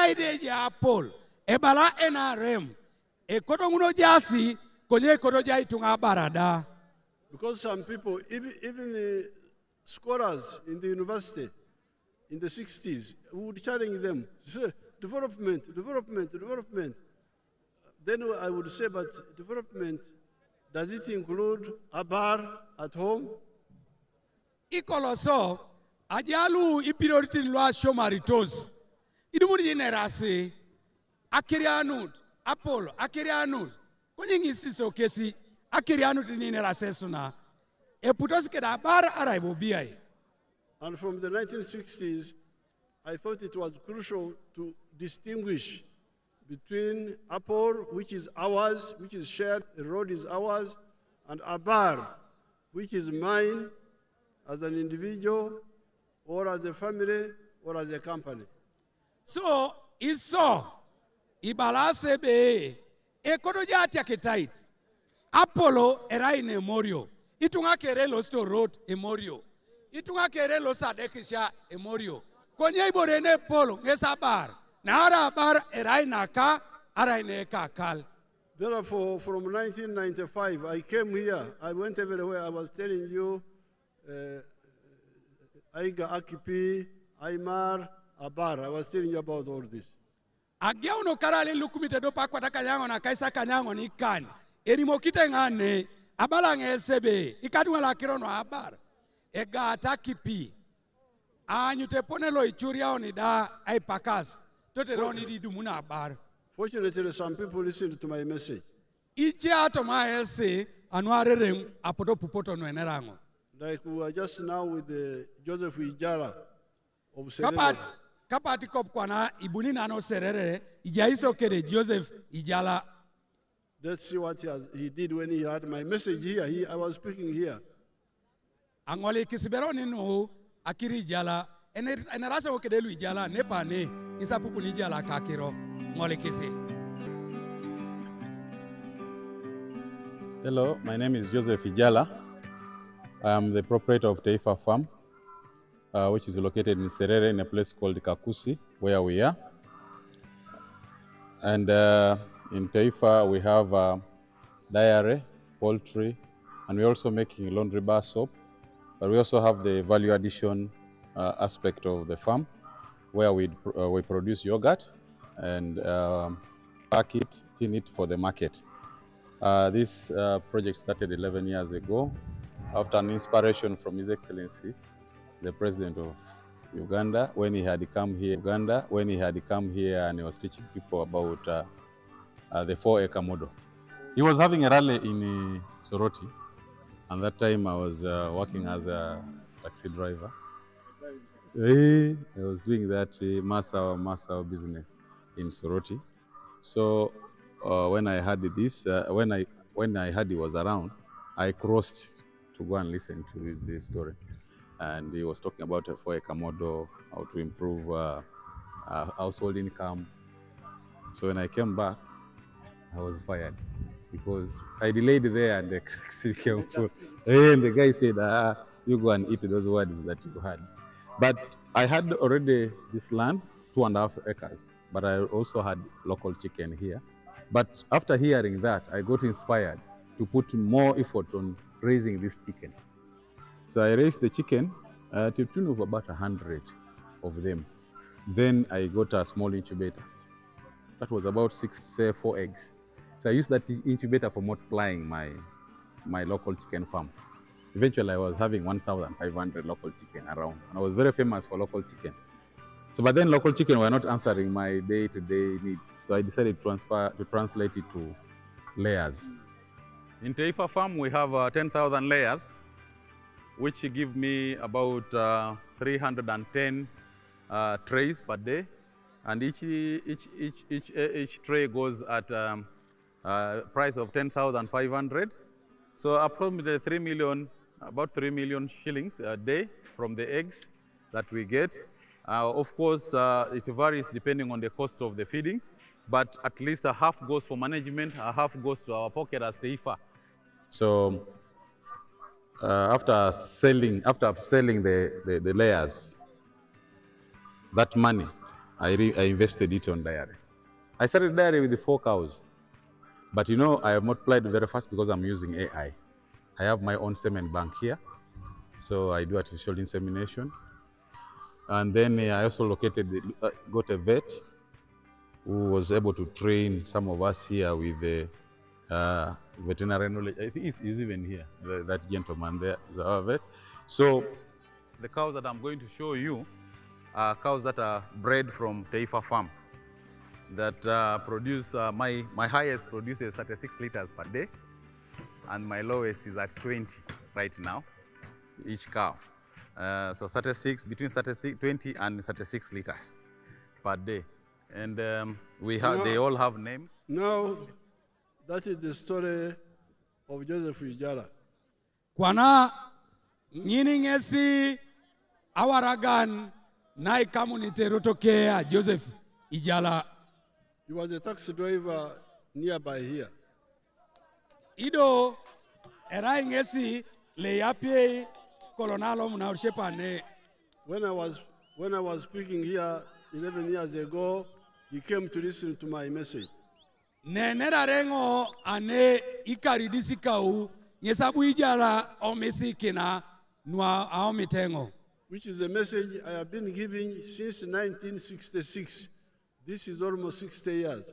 side ya Apple, ebala NRM, ekotonguno jasi, konye kotoja itunga barada. Because some people, even scholars in the university in the 60s, would challenge them, say, development. Then I would say, but development, does it include a bar at home? Ikoloso, ajalu ipiroriti lwa shomaritos. Idumuri generasi, akirianud, Apollo, akirianud. Kwenye ngisiso kesi, akirianud ni nerasesuna. Eputos keda bar araibobiai. And from the 1960s, I thought it was crucial to distinguish between Apple, which is ours, which is shared, the road is ours, and a bar, which is mine as an individual, or as a family, or as a company. So, iso, ibalasebe, ekotojati akitait. Apollo era in Emorio. Itunga kerelo sto road Emorio. Itunga kerelo sadekisha Emorio. Konye iborene polo ngesa bar. Na bar era inaka, ara ineka kal. Therefore, from 1995, I came here. I went everywhere. I was telling you, Aiga Akipi, Aymar, Abar. I was telling you about all this. Agia uno karale lukumite do pakwa takanyango na kaisa kanyango ni kan. Erimokite ngane, abala ngesebe, ikadunga la kirono abar. Ega atakipi. Anyute ponelo ichuria onida ay pakas. Tote roni di dumuna abar. Fortunately, some people listened to my message. Ichi ato maese anuarerem apoto pupoto no enerango. Like we were just now with Joseph Ijara of Serere. Kapati kop kwana ibuni nano serere ijaiso kere Joseph Ijala. Let's see what he did when he had my message here. I was speaking here. Angole kisiberoni no akiri Ijala. Enerasa okedelu Ijala nepane isapupu ni Ijala kakiro ngole kisi. Hello, my name is Joseph Ijala. I am the proprietor of Tifa Farm, which is located in Serere in a place called Kakusi, where we are. And in Tifa, we have dairy, poultry, and we're also making laundry bar soap. But we also have the value addition aspect of the farm, where we produce yogurt and pack it, tin it for the market. This project started 11 years ago after an inspiration from His Excellency, the President of Uganda, when he had come here, and he was teaching people about the 4-acre model. He was having a rally in Soroti, and that time I was working as a taxi driver. I was doing that master business in Soroti. So when I heard this, when I heard he was around, I crossed to go and listen to his story. And he was talking about a 4-acre model, how to improve household income. So when I came back, I was fired because I delayed there and the taxi came full. And the guy said, you go and eat those words that you had. But I had already this land, 2.5 acres, but I also had local chicken here. But after hearing that, I got inspired to put more effort on raising this chicken. So I raised the chicken to the tune of about 100 of them. Then I got a small incubator. That was about 4 eggs. So I used that incubator for multiplying my local chicken farm. Eventually I was having 1,500 local chicken around. And I was very famous for local chicken. So but then local chicken were not answering my day-to-day needs. So I decided to translate it to layers. In Tifa Farm we have 10,000 layers, which give me about 310 trays per day, and each tray goes at a price of 10,500. So approximately about 3 million shillings a day from the eggs that we get. Of course, it varies depending on the cost of the feeding, but at least a half goes for management, a half goes to our pocket as Tifa. So after selling the layers, that money I invested it on dairy. I started dairy with the 4 cows. But you know, I have multiplied very fast because I'm using AI. I have my own semen bank here. So I do artificial insemination. And then I also got a vet who was able to train some of us here with the veterinary knowledge. I think he's even here, that gentleman there is our vet. So the cows that I'm going to show you are cows that are bred from Tifa farm that produce, my highest produces 36 liters per day, and my lowest is at 20 right now, each cow. So 36, between 20 and 36 liters per day. And they all have names. Now, that is the story of Joseph Ijala. Kwana nginingesi awaragan nai community rotokea Joseph Ijala. He was a taxi driver nearby here. Ido era ingesi le yapie kolonalo mnaoshepane. When I was speaking here 11 years ago, he came to listen to my message. Nenera rengo ane ikaridisika nyesabu Ijala omesikina nwa aomitengo. Which is a message I have been giving since 1966. This is almost 60 years.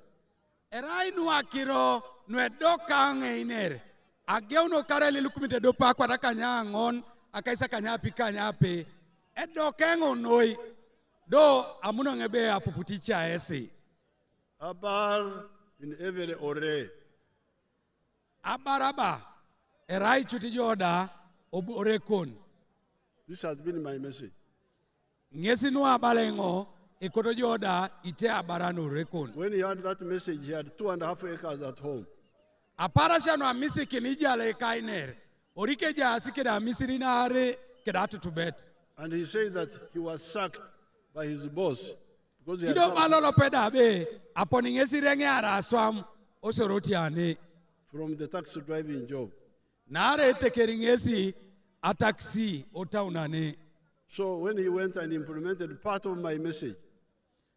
Erai nuakiro nuedoka ngeinere. Ageuno kareli lukumite dopa kwa takanyangon akaisa kanyapi kanyape. Edokengo noi do amuno ngebe apuputicha esi. Abar in every ore. Abaraba. Erai chutijoda obu orekon. This has been my message. Ngesi nua balengo ikoto joda ite abarano rekon. When he had that message, he had 2.5 acres at home. Aparasha no amisi kinija le kainer. Orike ja asike da misiri na are kedatu to bet. And he said that he was sacked by his boss because he had Ido malolo peda be aponi ngesi renge ara swam osoroti ane. from the taxi driving job. Na are tekeri ngesi a taxi otaunane. So when he went and implemented part of my message,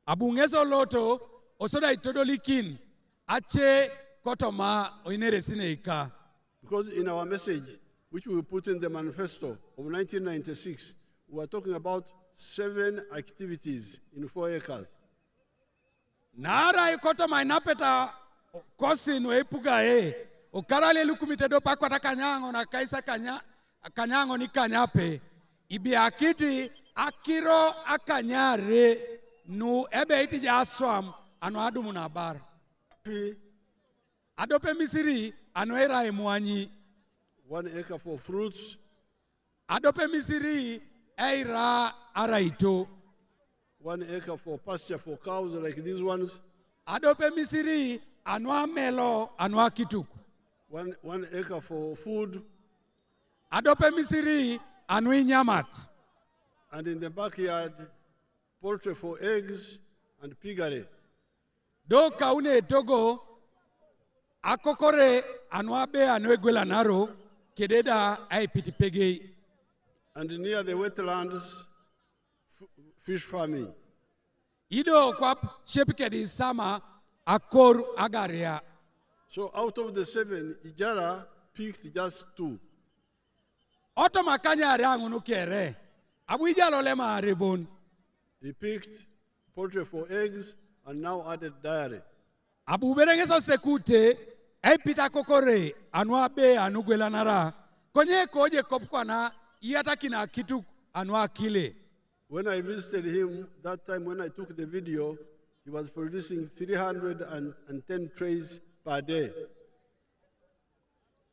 Abu ngeso loto osoda itodolikin ache kotoma oinere sineika. because in our message, which we put in the manifesto of 1996, we were talking about 7 activities in 4 acres. Nara ikotoma inapeta kosi no epuga okarale lukumite do pakwata kanyango na kaisa kanyango ni kanyape ibi akiti akiro akanyare nu ebe iti jaswam anu adumu na bar adope misiri anu era emwanyi 1 acre for fruits, adope misiri eira araito 1 acre for pasture for cows like these ones, adope misiri anu amelo anu akituku 1 acre for food, adope misiri anu inyamat and in the backyard, poultry for eggs and piggery. do kaune togo akokore anu abe anu egwela naro kededa ai pitipege. And near the wetlands, fish farming. Ido kwa shepike di sama akor agaria. So out of the 7, Ijala picked just 2. Oto makanya rangu nukere. Abu Ijala lema aribun. He picked poultry for eggs and now added dairy. Abu berengeso sekute pita kokore anwa be anugwela nara. Konye koje kopkwana iyata kina kitu anwa kile. When I visited him, that time when I took the video, he was producing 310 trays per day.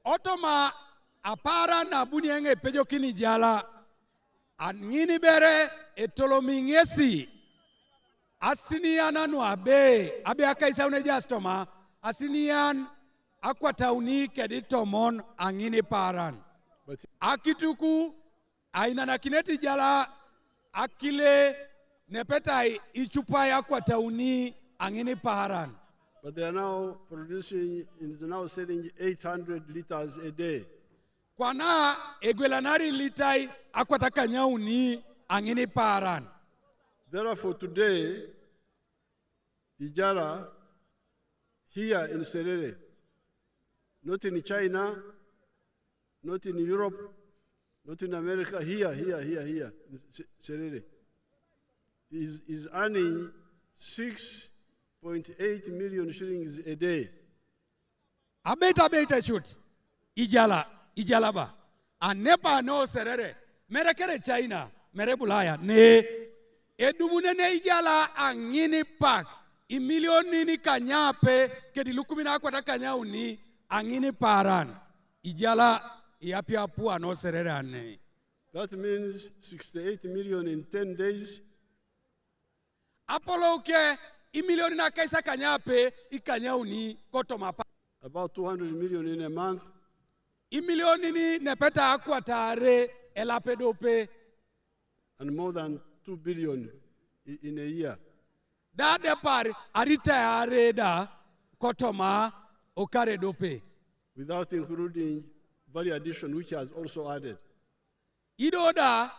Otoma apara na bunienge pejo kini jala. Angini bere etolomingesi. Asinian anu abe akaisa unejastoma. Asinian akwatauni keditomon angini paran. But Akituku aina na kineti jala akile nepetai ichupai akwatauni angini paran. But they are now producing, is now selling 800 liters a day. Kwana egwelanari litai akwataka nyauni angini paran. Therefore, today, Ijara here in Serere, not in China, not in Europe, not in America, here, in Serere. Is earning 6.8 million shillings a day. Abeta shoot. Ijalaba. A nepa no Serere. Merekere China. Merebulaya. Ne. Edumune ne ijala angini pak. I million nini kanyape. Kedi lukumina kwa kanya uni. Angini paran. Ijala iapia pua no Serere ane. That means 68 million in 10 days. Apollo ke imilioni na kaisa kanyape ikanyauni kotomapa. About 200 million in a month. Imilioni ni nepeta akwatare elapedope. And more than 2 billion in a year. Da depar arita areda kotoma okare dope. Without including value addition, which has also added. Idoda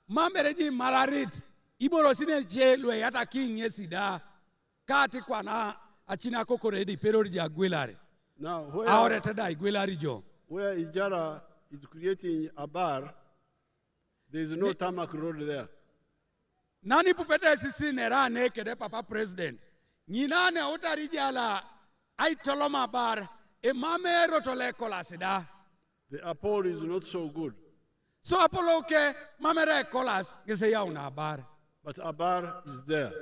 mambereji malarit. Iboro sine je lwe yata king yesida kati kwa na achina kokoredi perori ja gwelare. Now where Ijara is creating a bar, there is no tarmac road there. Nani pupete sisi nerane kede papa president. Ninane otarijala ay toloma bar e mame rotole kolasida. The Apollo is not so good. So Apollo ke mamere kolas gese ya una bar. But a bar is there.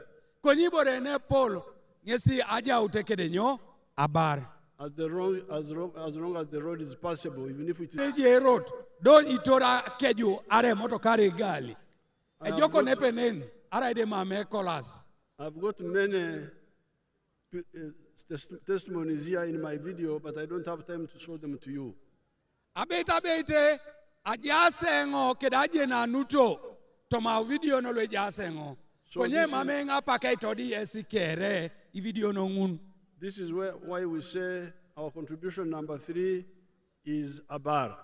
Konyibore ne polo ngesi aja utekede nyo a bar. As long as the road is passable, even if it is. Eje road do itora keju are motokari gali. Ejoko nepenen ara de mame kolas. I've got many testimonies here in my video, but I don't have time to show them to you. Abete ajasengo kedaje na nuto toma video no le jasengo. Konye mame nga paketodi esikere I video no ngun. This is why we say our contribution number 3 is a bar.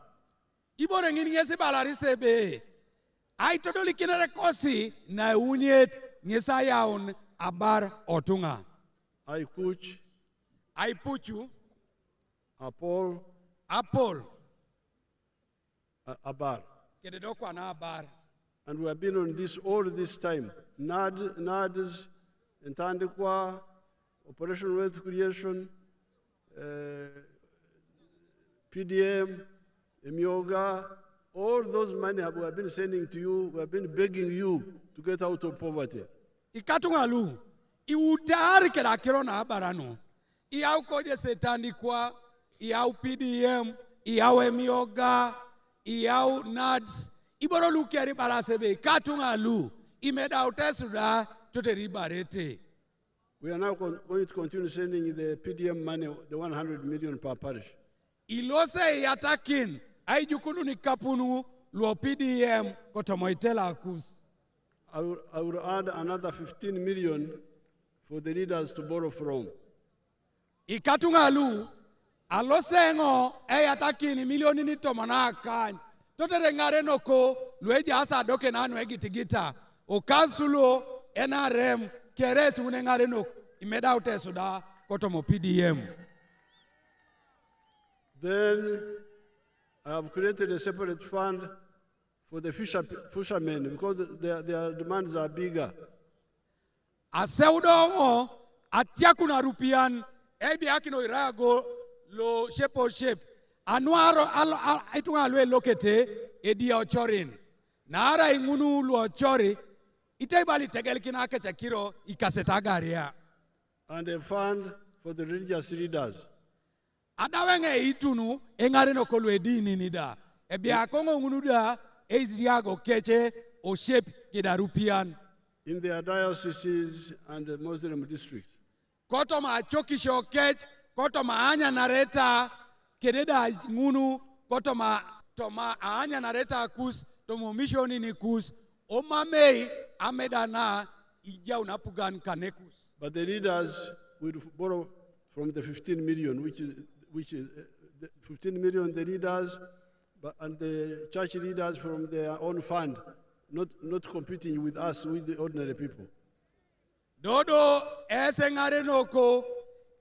Ibore ngini ngesi balari sebe. Ai todoli kinere kosi na unyet ngesa yaun a bar otunga. I puchu. Apol. A bar. Kededokwa na bar. And we have been on this all this time. NADS, Ntandikwa, Operation Wealth Creation, PDM, Emyoga, all those money we have been sending to you, we have been begging you to get out of poverty. Ikatungalu, iutari kera kirona barano. Iau koje Setandikwa, iau PDM, iau Emyoga, iau NADS, iboro lukiari barasebe, katungalu, imeda utesuda, tote ribarete. We are now going to continue sending the PDM money, the 100 million per parish. Ilose yatakin, ay jukunu ni kapunu, luo PDM, kotomoitela akus. I will add another 15 million for the leaders to borrow from. Ikatungalu, alosengo, ay yatakin, milioni ni tomona kan. Tote rengare noko, lueja asa doke nanu egitigita. O kansulo, NRM, keres unengare no imeda utesuda kotomo PDM. Then I have created a separate fund for the fishermen because their demands are bigger. Aseudongo atiakuna rupian ebi akino irago lo shape anuaro itunga lwe lokete edia ochorin nara ingunu lo ochori itebali tegelkina kechakiro ikasetagaria. And a fund for the religious leaders. Adawenge itunu engare no kolwe dini nida. Ebia kongo ngunuda ezriago keche o shape kidarupian. In their dioceses and the Muslim districts. Kotoma chokisho kech, kotoma anya nareta kededa ngunu, kotoma toma anya nareta kus, tomo misioni ni kus, omamei amedana ija unapugan kanekus. But the leaders will borrow from the 15 million, which is the 15 million the leaders, and the church leaders from their own fund, not competing with us, with the ordinary people. Dodo ese ngare noko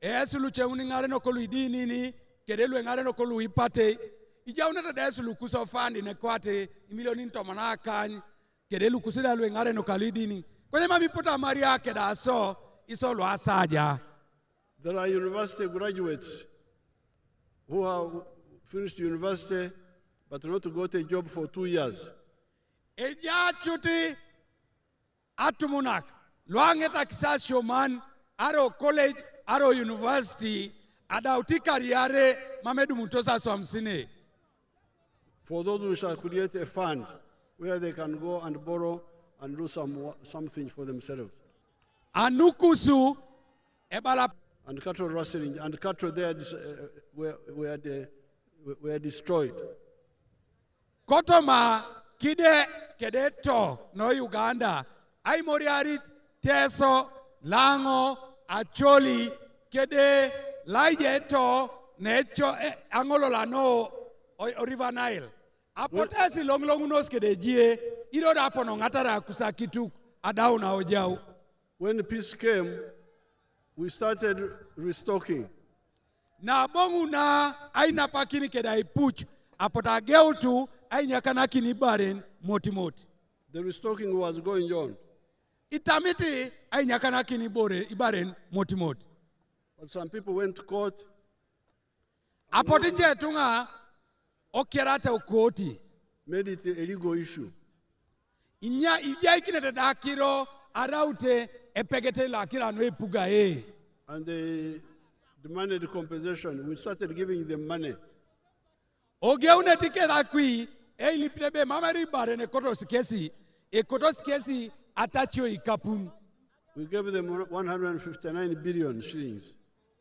ese luche uni ngare noko luidi nini kede lu ngare noko lu ipate ija unata desu lu kuso fandi ne kwate milioni ntomana kany kede lu kusida lu ngare noko luidi nini kwenye mami puta maria keda so iso lu asaja. There are university graduates who have finished university but not got a job for 2 years. Eja chuti atumunak luangeta kisas shoman aro college aro university adauti kariare mamedu mutosa swamsine. For those who shall create a fund where they can go and borrow and do something for themselves. Anukusu ebala And cattle rustling and cattle there were destroyed. Kotoma kide kedeto no Uganda ai moriarit teso lango acholi kede laijeto necho angolo lano o River Nile apotesi long unos kede jie iro rapo no ngatara kusakitu adau na ojau. When peace came, we started restocking. Na bongu na aina pakini keda ipuch apota geutu ai nyakana kini baren moti. The restocking was going on. Itamiti ai nyakana kini bore ibaren moti. But some people went to court. Apoti chetunga okierata ukoti. Made it a legal issue. Inya ijai kinete dakiro araute epegete la kila no epuga e. And they demanded compensation. We started giving them money. Ogeune tikera kui liplebe mamari bare ne kotos kesi atachio ikapun. We gave them 159 billion shillings.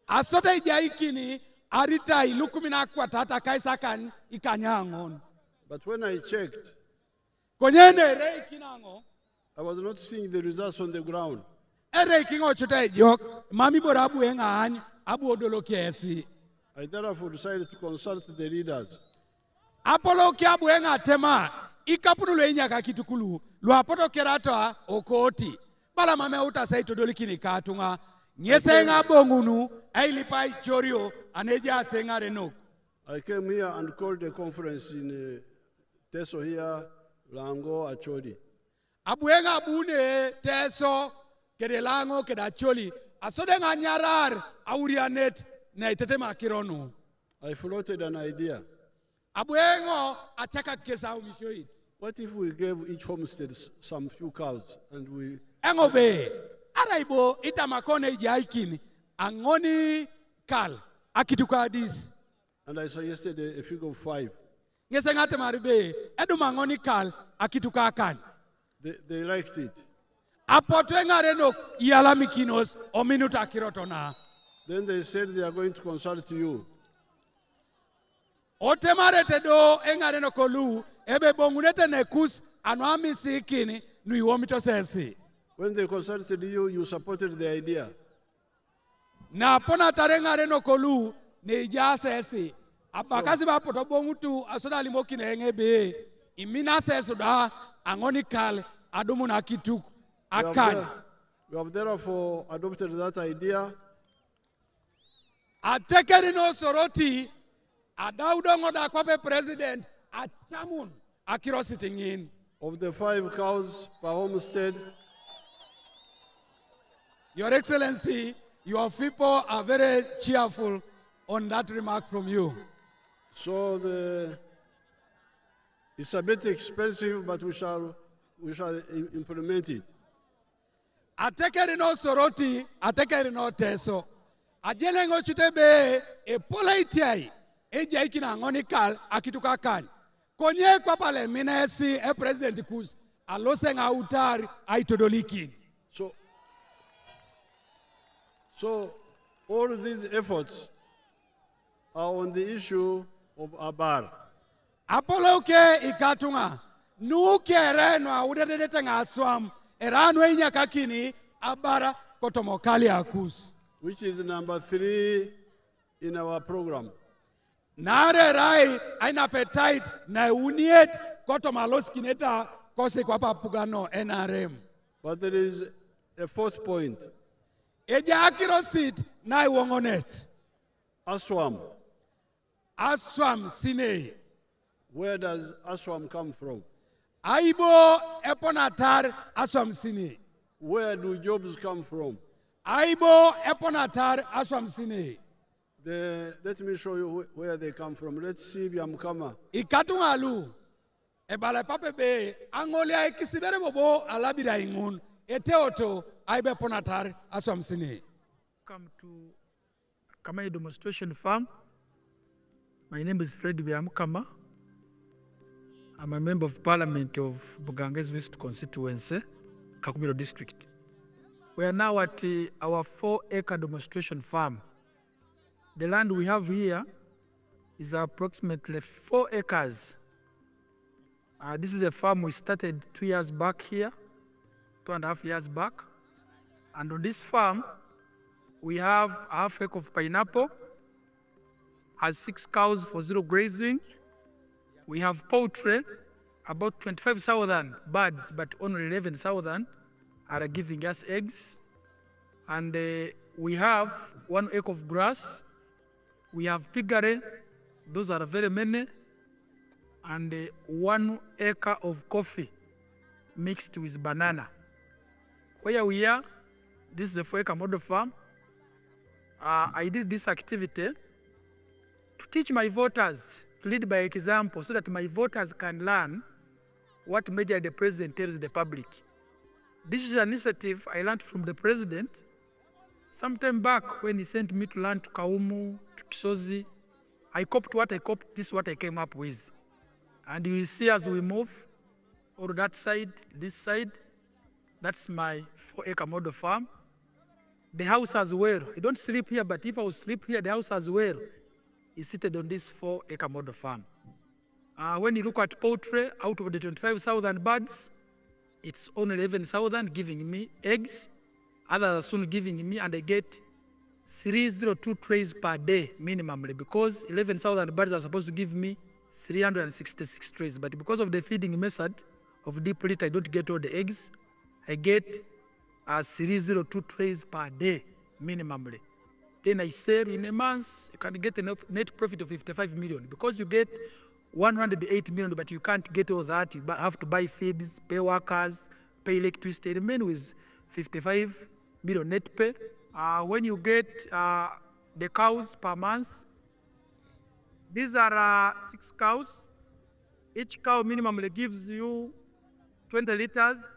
Asote ijaikini arita ilukumina kwa tata kaisakan ikanyangon. But when I checked, Konyene rei kinango I was not seeing the results on the ground. ere kingo chote jok mami borabu engan abu odolo kesi. I therefore decided to consult the leaders. Apolo kiabu enga tema ikapunu lenya kakitukulu luapoto kerata okoti bala mame uta saito dolikini katunga nyese nga bongunu ailipai chorio aneja senga renok. I came here and called a conference in Teso here, Lango, Acholi. Abuenga bune teso kede lango kede acholi asode nga nyarar aurianet na itetema kironu. I floated an idea. Abuengo ataka kesa umishoit. What if we gave each homestead some few cows and we... Engobe araibo itamakone ijaikini angoni kal akituka dis. And I suggested a figure of 5. Ngese ngate maribe eduma ngoni kal akituka kan. They liked it. Apotwenga renok ialamikinos o minuta kirotona. Then they said they are going to consult you. Otemarete do engareno kolu ebe bongunete nekus anwami sikini nuiwomito sesi. When they consulted you, you supported the idea. Na pona tarengareno kolu ne sesi. Abakazi ba poto bongutu asoda limoki ne ngebe imina sesu da angonikal adumu na kituk akan. We have therefore adopted that idea. Atekerino Soroti adaudongo da kwape president achamun akiro sitting in. Of the 5 cows per homestead, Your Excellency, your people are very cheerful on that remark from you. so it's a bit expensive, but we shall implement it. Atekerino Soroti, atekerino Teso. Ajelengo chutebe e polaitai eja ikina ngonikal akituka kan. Konye kwa pale minesi e president kus alosenga utar aitodolikin. So all these efforts are on the issue of Abar. Apolo ke ikatunga nukere no awudedete ngaswam erano inya kakini abara kotomokali akus. Which is number 3 in our program. Nare rai aina appetite na uniet kotomaloski neta kosi kwa papugano NRM. But there is A fourth point, eja akiro seat na iwongonet ASWAM. aswam sine Where does ASWAM come from? aibo eponatar aswam sine Where do jobs come from? aibo eponatar aswam sine Let me show you where they come from. Let's see Byamkama. ikatungalu ebala pape be angolia ikisibere bobo alabira ingun eteoto aibe ponatar aswam sine. Welcome to Kamai Demonstration Farm. My name is Fred Byamkama. I'm a member of Parliament of Buganges West Constituency, Kakumiro District. We are now at our 4-acre demonstration farm. The land we have here is approximately 4 acres. This is a farm we started 2 years back here, 2.5 years back. And on this farm, we have a half acre of pineapple, has 6 cows for zero grazing. We have poultry, about 25,000 birds, but only 11,000 are giving us eggs. And we have 1 acre of grass. We have piggery, those are very many. And 1 acre of coffee mixed with banana. Where we are, this is the 4-acre model farm. I did this activity to teach my voters to lead by example so that my voters can learn what measure the president tells the public. This is an initiative I learned from the president sometime back when he sent me to learn to Kaumu, to Kisozi. I copied what I copied, this is what I came up with. And you will see as we move, or that side, this side, that's my 4-acre model farm. The house as well. I don't sleep here, but if I would sleep here, the house as well is seated on this 4-acre model farm. When you look at poultry, out of the 25,000 birds, it's only 11,000 giving me eggs. Others are soon giving me, and I get 302 trays per day minimally, because 11,000 birds are supposed to give me 366 trays. But because of the feeding method of deep litter, I don't get all the eggs. I get 302 trays per day minimally. Then I sell in a month, you can get a net profit of 55 million, because you get 108 million, but you can't get all that. You have to buy feeds, pay workers, pay electricity, remain with 55 million net pay. When you get the cows per month, these are 6 cows. Each cow minimally gives you 20 liters.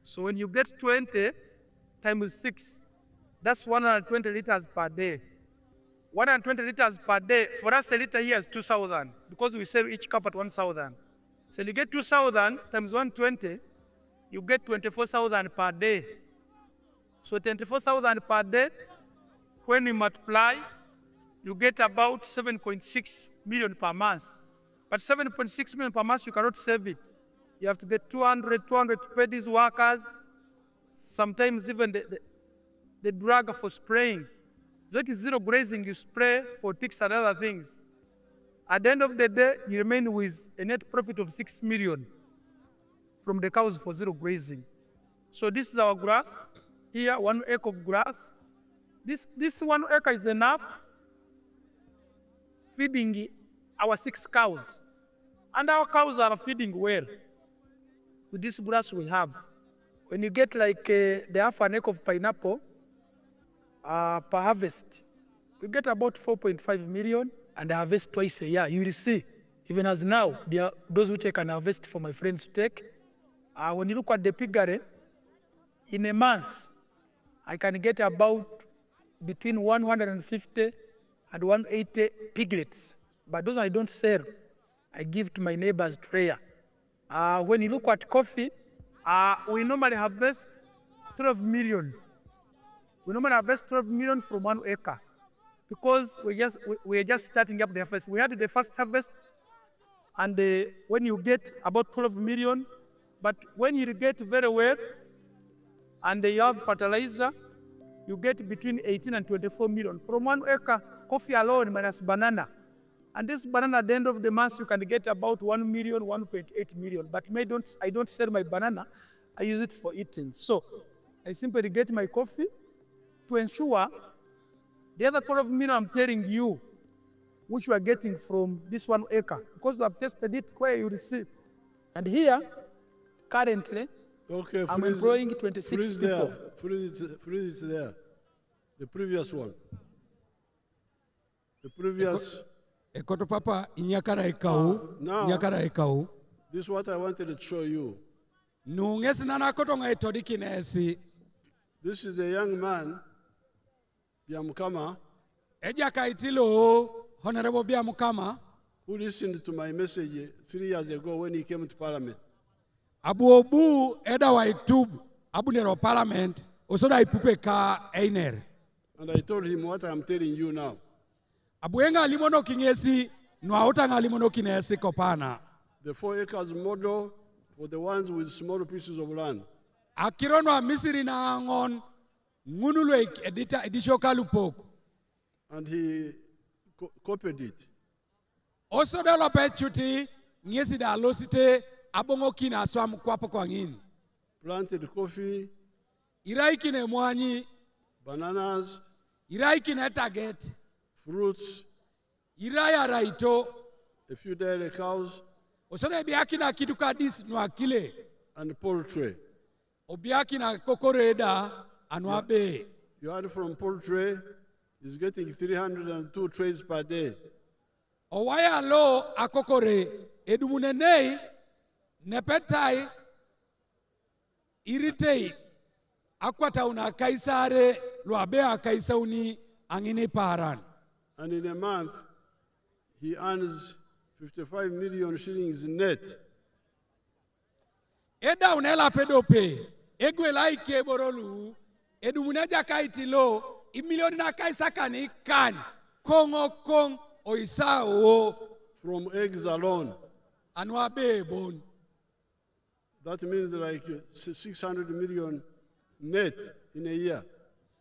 So when you get 20 times 6, that's 120 liters per day. 120 liters per day, for us a liter here is 2,000, because we sell each cup at 1,000. So you get 2,000 times 120, you get 24,000 per day. So 24,000 per day, when you multiply, you get about 7.6 million per month. But 7.6 million per month, you cannot save it. You have to get 200 to pay these workers, sometimes even the drug for spraying. That is zero grazing, you spray for ticks and other things. At the end of the day, you remain with a net profit of 6 million from the cows for zero grazing. So this is our grass. Here, 1 acre of grass. This 1 acre is enough feeding our 6 cows. And our cows are feeding well with this grass we have. When you get like the half an acre of pineapple per harvest, you get about 4.5 million, and I harvest twice a year. You will see, even as now, there are those which I can harvest for my friends to take. When you look at the piggery, in a month, I can get about between 150 and 180 piglets. But those I don't sell, I give to my neighbors Treya. When you look at coffee, we normally harvest 12 million. We normally harvest 12 million from 1 acre, because we're just starting up the harvest. We had the first harvest, and when you get about 12 million, but when you irrigate very well, and you have fertilizer, you get between 18 and 24 million. From 1 acre, coffee alone minus banana. And this banana, at the end of the month, you can get about 1 million, 1.8 million. But I don't sell my banana, I use it for eating. So I simply get my coffee to ensure the other 12 million I'm telling you, which we are getting from this 1 acre, because we have tested it where you receive. And here, currently, Okay, I'm employing 26 freeze people. There. Freeze it there. The previous one. The previous. Ekoto papa inyakara ekau, now- inyakara ekau. This is what I wanted to show you. Nungesi nana koto ngai todikinesi. This is the young man, Biamukama, Eja kaitilo Honorable Biamukama. who listened to my message 3 years ago when he came to Parliament. Abu obu eda wa itub abu nero parliament osoda ipupe ka einer. And I told him what I'm telling you now. Abu enga limono kingesi nuauta nga limono kinesi kopana. The 4 acres model for the ones with small pieces of land. Akirono a misiri na angon ngunulwe edisho kalupok. And he copied it. Oso de lope chuti ngesi da losite abongo kina swam kwapo kwa ngini. Planted coffee, Irai kine mwanyi, bananas, irai kine target, fruits, irai araito. a few dairy cows, Oso de biaki na kitu kadis nuakile. and poultry. Obiaki na kokoreda anuabe. You had from poultry, is getting 302 trays per day. Owaya lo akokore edumunenei nepetai iritei akwata una kaisare luabea kaisauni angini paran. And in a month, he earns 55 million shillings net. Eda unela pedope egwela ike borolu edumuneja kaitilo imilioni na kaisaka ni kan kongo kong oisao From eggs alone. anuabe bon. That means like 600 million net in a year.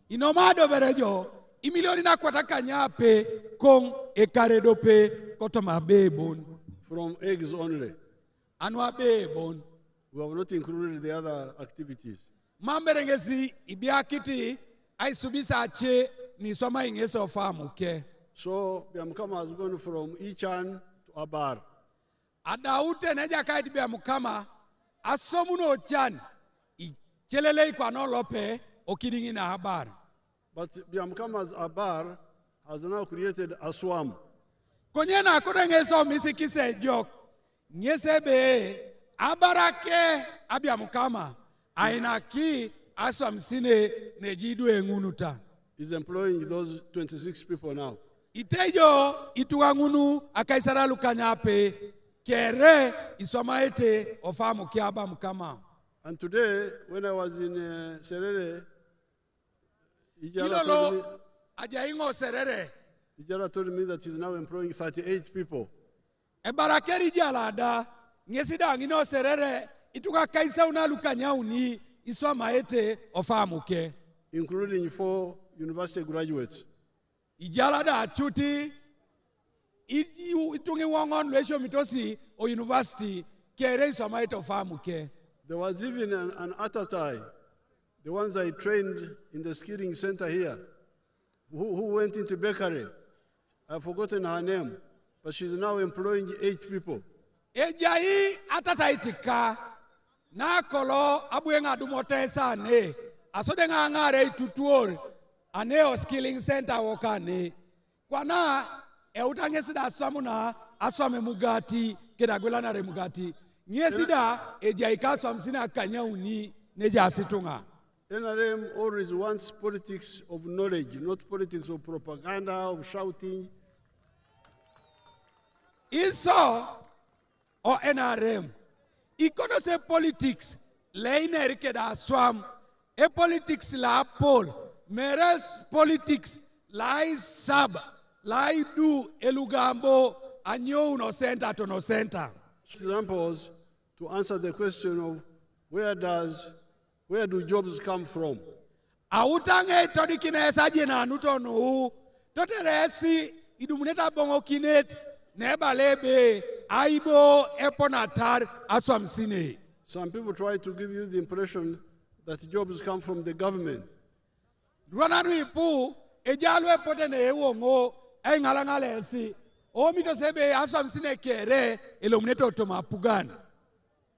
Inomado berejo imilioni na kwataka nyape kong ekaredope kotomabe bon. From eggs only. Anuabe bon. We have not included the other activities. Mamberengesi ibiakiti aisubisa ache ni soma ingeso famu ke. So Biamukama has gone from Ichan to Abar. Adaute neja kaiti Biamukama asomuno chan ichelele kwa no lope okidingi na habar. But Biamukama's Abar has now created a swarm. Konyena akorengeso misikise jok nyesebe abarake Abiamukama ainaki aswamsine nejidu engunuta. He's employing those 26 people now. Itejo ituangunu akaisara lukanyape kere iswamaete ofamu kiaba mukama. And today, when I was in Serere, Ilolo ajaingo serere Ijara told me that he's now employing 38 people. ebarakeri jalada ngesida ngino serere ituka kaisa una lukanyauni iswamaete ofamu ke. Including 4 university graduates. Ijalada achuti itungi wangon lesho mitosi o university kere iswamaete ofamu ke. There was even an Atatai, the ones I trained in the skilling center here, who went into bakery. I've forgotten her name, but she's now employing 8 people. Ejai atataitika na kolo abuenga dumotesa ne asodenga ngare tutuor aneo skilling center wokane kwana eutangesida aswamuna aswame mugati kedagwela na remugati nyesida ejai kaswa msina kanyauni neja asitunga. NRM always wants politics of knowledge, not politics of propaganda, of shouting. Iso o NRM ikono se politics leiner keda swam e politics la pol meres politics lai sab lai du elugambo anyo no center to no center. Examples to answer the question of where do jobs come from? Autange todikine saje na nutonu toteresi idumuneta bongo kinet neba lebe aibo eponatar aswamsine. Some people try to give you the impression that jobs come from the government. Ruananu ipu ejalwe pote ne ewongo ay ngalangalesi o mito sebe aswa msine kere elomneto toma pugan.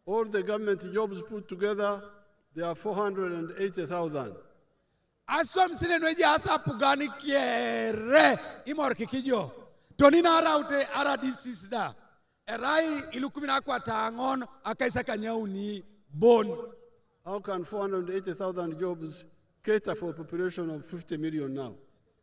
All the government jobs put together, they are 480,000. Aswa msine nweji asa pugani kere imor kikijo. Tonina araute aradisisda. Erai ilukumina kwa tangon akaisa kanyauni bon. How can 480,000 jobs cater for a population of 50 million now?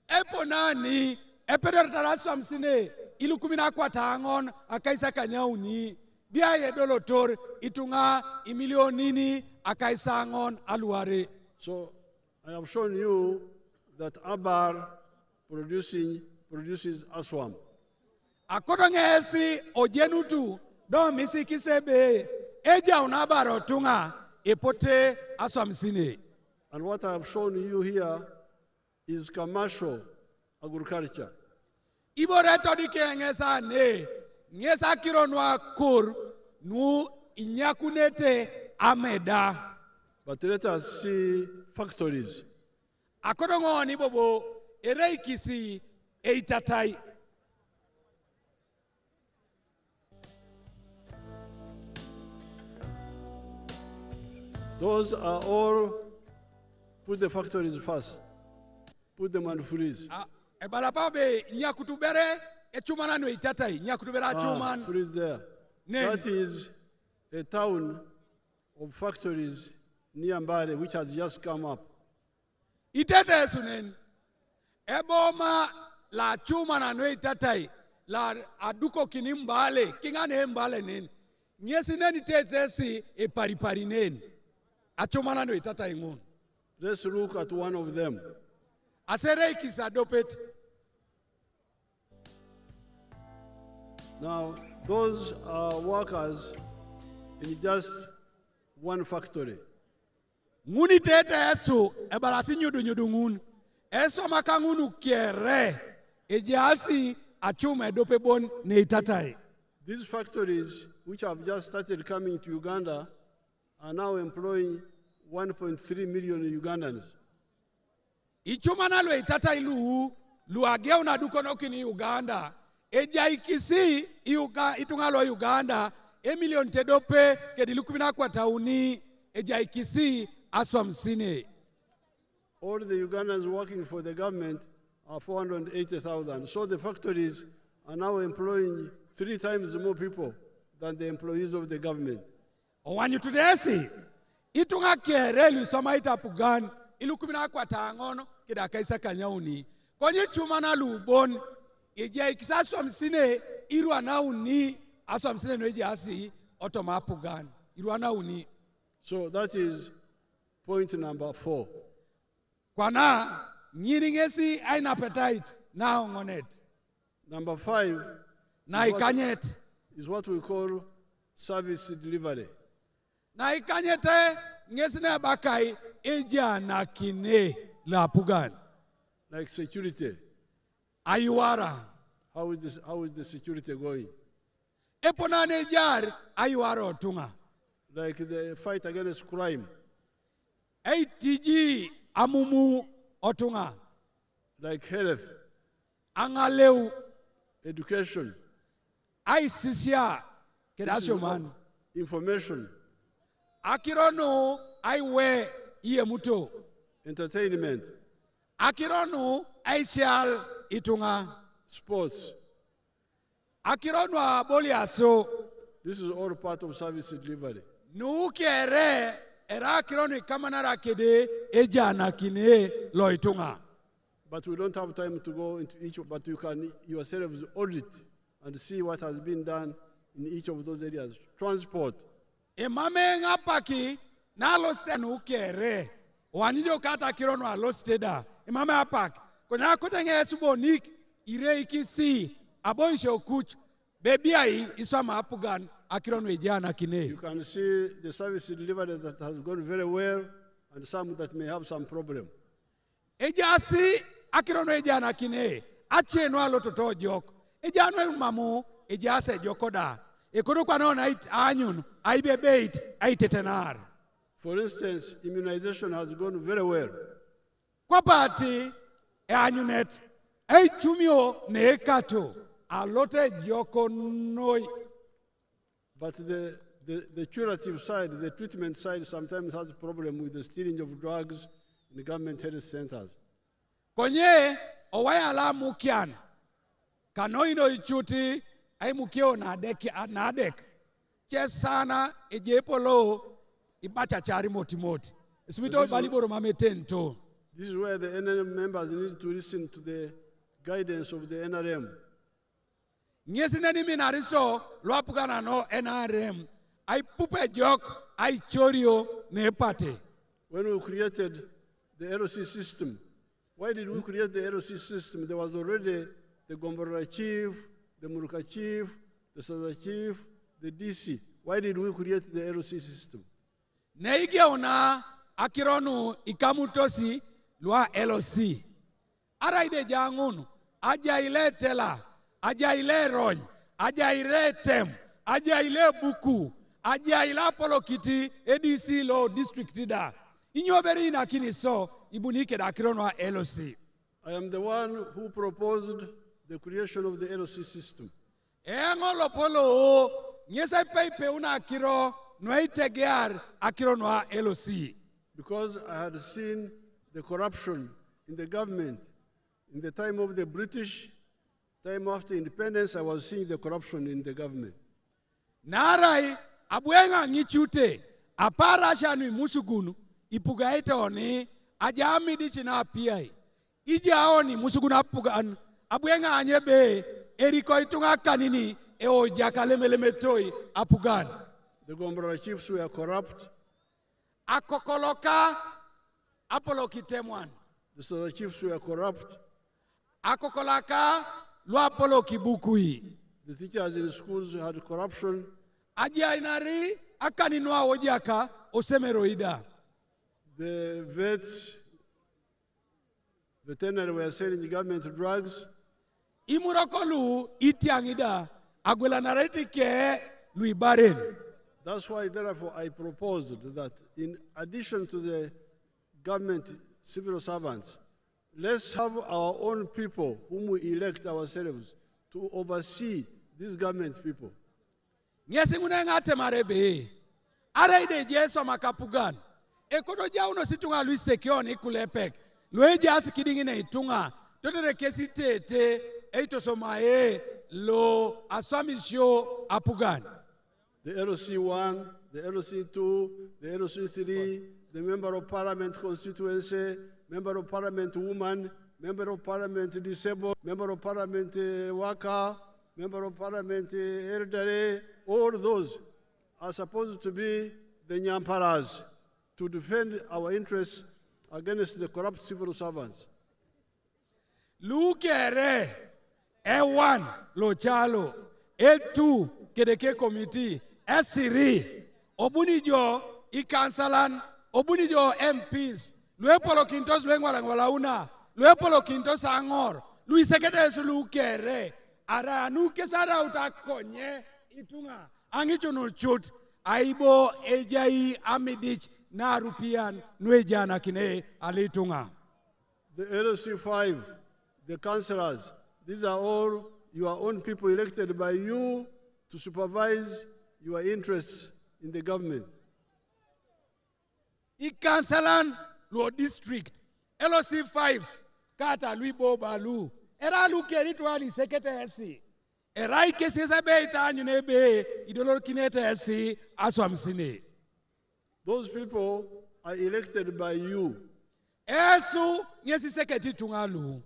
Epo nani epeder taraswa msine ilukumina kwa tangon akaisa kanyauni bia yedolotor itunga imilionini akaisa angon aluare. So I have shown you that Abar produces aswam. Akodongesi ojenutu do misi kisebe eja unabaro tunga epote aswamsine. And what I have shown you here is commercial agriculture. Iboreto dike ngesa ne ngesa kironwa kur nu inyakunete ameda. But let us see factories. Akodongo ni bobo ereikisi eitatai. Those are all, put the factories first. Put them on freeze. Ebalapabe nyakutubere echumana no itatai nyakutubere achuman. Freeze there. That is a town of factories near Mbale which has just come up. Itete sunen. Eboma la chumana no itatai la aduko kinimbale kingane mbale nen. Nyesi neni tezesi e paripari nen. Achumana no itatai ngun. Let's look at one of them. Aserei kisadopet. Now, those are workers in just one factory. Nguni tete esu ebalasi nyudu ngun. Esu makangunu kiere ejasi achume dope bon ne itatai. These factories, which have just started coming to Uganda, are now employing 1.3 million Ugandans. Ichumana lo itatai luagea unadukono kini Uganda. Eja ikisi itungalo Uganda emilion tedope kedilukumina kwa tauni eja ikisi aswa msine. All the Ugandans working for the government are 480,000. So the factories are now employing 3 times more people than the employees of the government. Owanyu tudesi itunga kierelu soma itapugan ilukumina kwa tangono kidakaisa kanyauni. Konye chumana lubon eja ikisaswa msine irwa nauni aswa msine noeja asi otomapugan irwa nauni. So that is point number 4. Kwana nyiringesi aina appetite na ngonet. Number 5 na ikanyet is what we call service delivery. Na ikanyete ngesine bakai eja na kine la pugan. Like security. Ayuara. How is the security going? Eponane jar ayuara otunga. Like the fight against crime. ATG amumu otunga. Like health. Angaleu. Education. Aisisia kedasyo man. Information. Akirono aiwe iye muto. Entertainment. Akirono aisial itunga. Sports. Akirono aboli aso. This is all part of service delivery. Nukiere era akirono kamanara kede eja na kine lo itunga. But we don't have time to go into each, but you can yourselves audit and see what has been done in each of those areas. Transport. Emame ngapaki na loste nukiere. Wanijo kata kirono a losteda. Emame apak. Konya kutenge esubonik ire ikisi aboishe okuch. Baby ai iswama apugan akirono ejana kine. You can see the service delivery that has gone very well and some that may have some problem. Ejasi akirono ejana kine. Ache no alototo jok. Ejano mamu ejase jokoda. Ekono kwa no night anyun aibebeit aitetenar. For instance, immunization has gone very well. Kwa party e anyunet e chumio ne kato alote joko noi. But the curative side, the treatment side, sometimes has a problem with the stealing of drugs in the government health centers. Konye owaya la mukian kanoino ichuti ay mukio na dek chesana ejepolo ibacha chari motimoti iswito baliboro mametento. This is where the NRM members need to listen to the guidance of the NRM. Nyesineni minariso lwapugana no NRM ay pupe jok ay chorio ne pate. When we created the LOC system, why did we create the LOC system? There was already the Gombora chief, the Muruka chief, the Sada chief, the DC. Why did we create the LOC system? Neigeona akironu ikamutosi lwa LOC. Araide jangunu aja ile tela, aja ile rony, aja ile tem, aja ile buku, aja ile polokiti ADC law district da. Inyoberi na kiniso ibunike da akironu wa LOC. I am the one who proposed the creation of the LOC system. Engolo polo nyesa pepe una akiro noitegear akiro no LOC. Because I had seen the corruption in the government. In the time of the British, time after independence, I was seeing the corruption in the government. Narai abuenga ngichute apara shanu musugunu ipugaita oni ajami dichina piai. Ija oni musugunu apugan abuenga anyebe eriko itunga kanini eo jakalemeletoi apugan. The Gombora chiefs were corrupt. Akokoloka apolokitemwan. The Sada chiefs were corrupt. Akokolaka luapolo kibukui. The teachers in the schools had corruption. Ajia inari akaninua ojaka osemeroida. The veterinary were selling government drugs. Imurokolu itiangida agwela nareti ke luibaren. That's why, therefore, I proposed that in addition to the government civil servants, let's have our own people whom we elect ourselves to oversee these government people. Nyesi ngate marebe. Araide jeso makapugan. Ekodo jauno situnga lui sekioni kulepek. Lueja asikidingine itunga. Totere kesi tete eito somae lo aswamisho apugan. The LOC 1, the LOC 2, the LOC 3, the Member of Parliament constituency, Member of Parliament woman, Member of Parliament disabled, Member of Parliament worker, Member of Parliament elderly, all those are supposed to be the Nyamparas to defend our interests against the corrupt civil servants. Lukere, E1, Lochalo, E2, Kedeke Committee, E3, Obunijo, I-Kansalan, Obunijo MPs, Luepolo Quintos Lengwalangwalauna, Luepolo Quintos Angor, Luis Secretary Lukere, Aranu Kesara Utakonye, Itunga, Angichunu Chut, Aibo, Ejai, Amidich, Narupian, Nuejana Kine, Alitunga. The LOC 5, the councillors, these are all your own people elected by you to supervise your interests in the government. I-Kansalan, Luo District, LOC 5s, Kata Lui Bobalu, Era Lukeri Tuali Secretary, Era Ikesesa Beta Nunebe, Idolor Kinete, Aswamsine. Those people are elected by you Esu, Yesi Secretary Tungalu.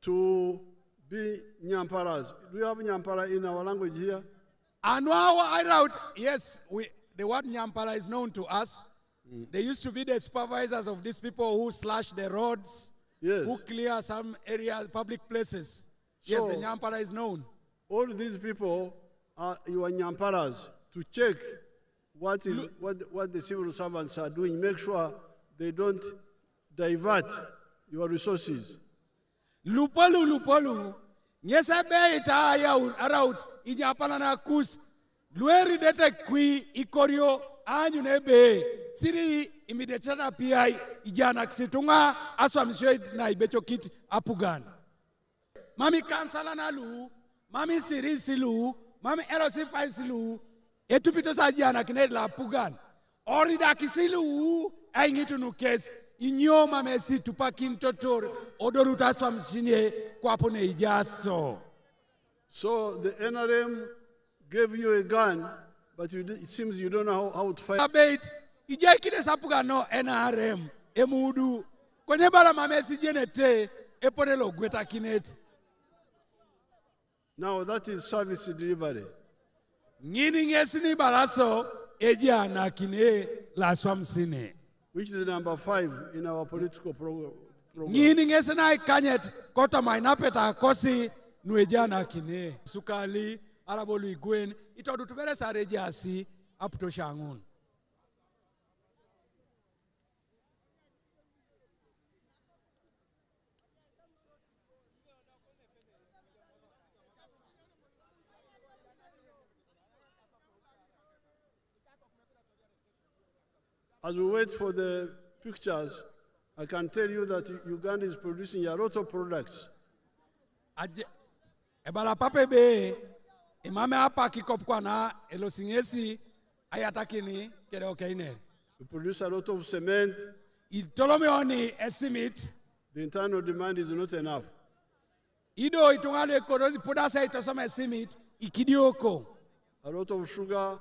to be Nyamparas. Do you have Nyampara in our language here? Yes, the word Nyampara is known to us. They used to be the supervisors of these people who slash the roads, Yes. who clear some areas, public places. Yes, So- the Nyampara is known. All these people are your Nyamparas to check what the civil servants are doing. Make sure they don't divert your resources. Lupolu, nyesa beita ya around Inyapana na kus, lueri dete kui ikorio anyu nebe, siri imidetana pia ijana kisitunga aswa mshoid na ibecho kit apugan. Mami kansala na lu, mami sirisi lu, mami LOC5 silu, etupito sa jana kine la apugan. Orida kisilu, aingitu nukes, inyo mamesi tupakin totor, odoruta aswa mshinye kwa pone ijaso. So the NRM gave you a gun, but it seems you don't know how to fight. Abate, ijai kide sapuga no NRM, emudu, kwenye bala mamesi jenete, eponelo gweta kinet. Now that is service delivery. Ngini ngesini balaso, ejana kine la swamsine. Which is number 5 in our political program. Ngini ngesina kanyet, kota mainapeta kosi, nuejana kine. Sukali, arabolu igwen, itodu tubere sarejasi, apto shangun. As we wait for the pictures, I can tell you that Uganda is producing a lot of products. Ebala pape be, imame hapa kikopkwa na elosingesi ayatakini kede okaine. We produce a lot of cement. Itolome oni estimate. The internal demand is not enough. Ido itungale korozi podasa itosoma estimate ikidioko. A lot of sugar.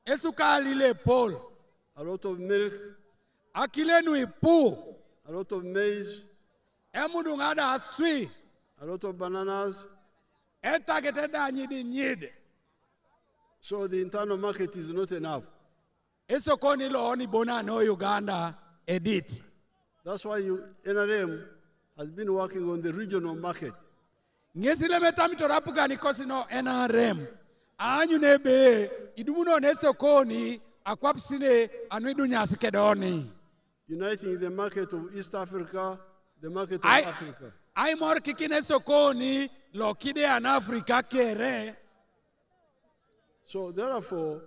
Esukali le pol. A lot of milk. Akilenu ipu. A lot of maize. Emudungada aswi. A lot of bananas. Etageteda nyidi nyide. So the internal market is not enough. Esokoni lo oni bona no Uganda edit. That's why NRM has been working on the regional market. Ngesile metamito rapuga nikosi no NRM. Anyu nebe idumuno nesokoni akwapsine anuidunya sikedoni. Uniting the market of East Africa, the market of Africa. I more kikine sokoni lokide an Africa kere. So therefore,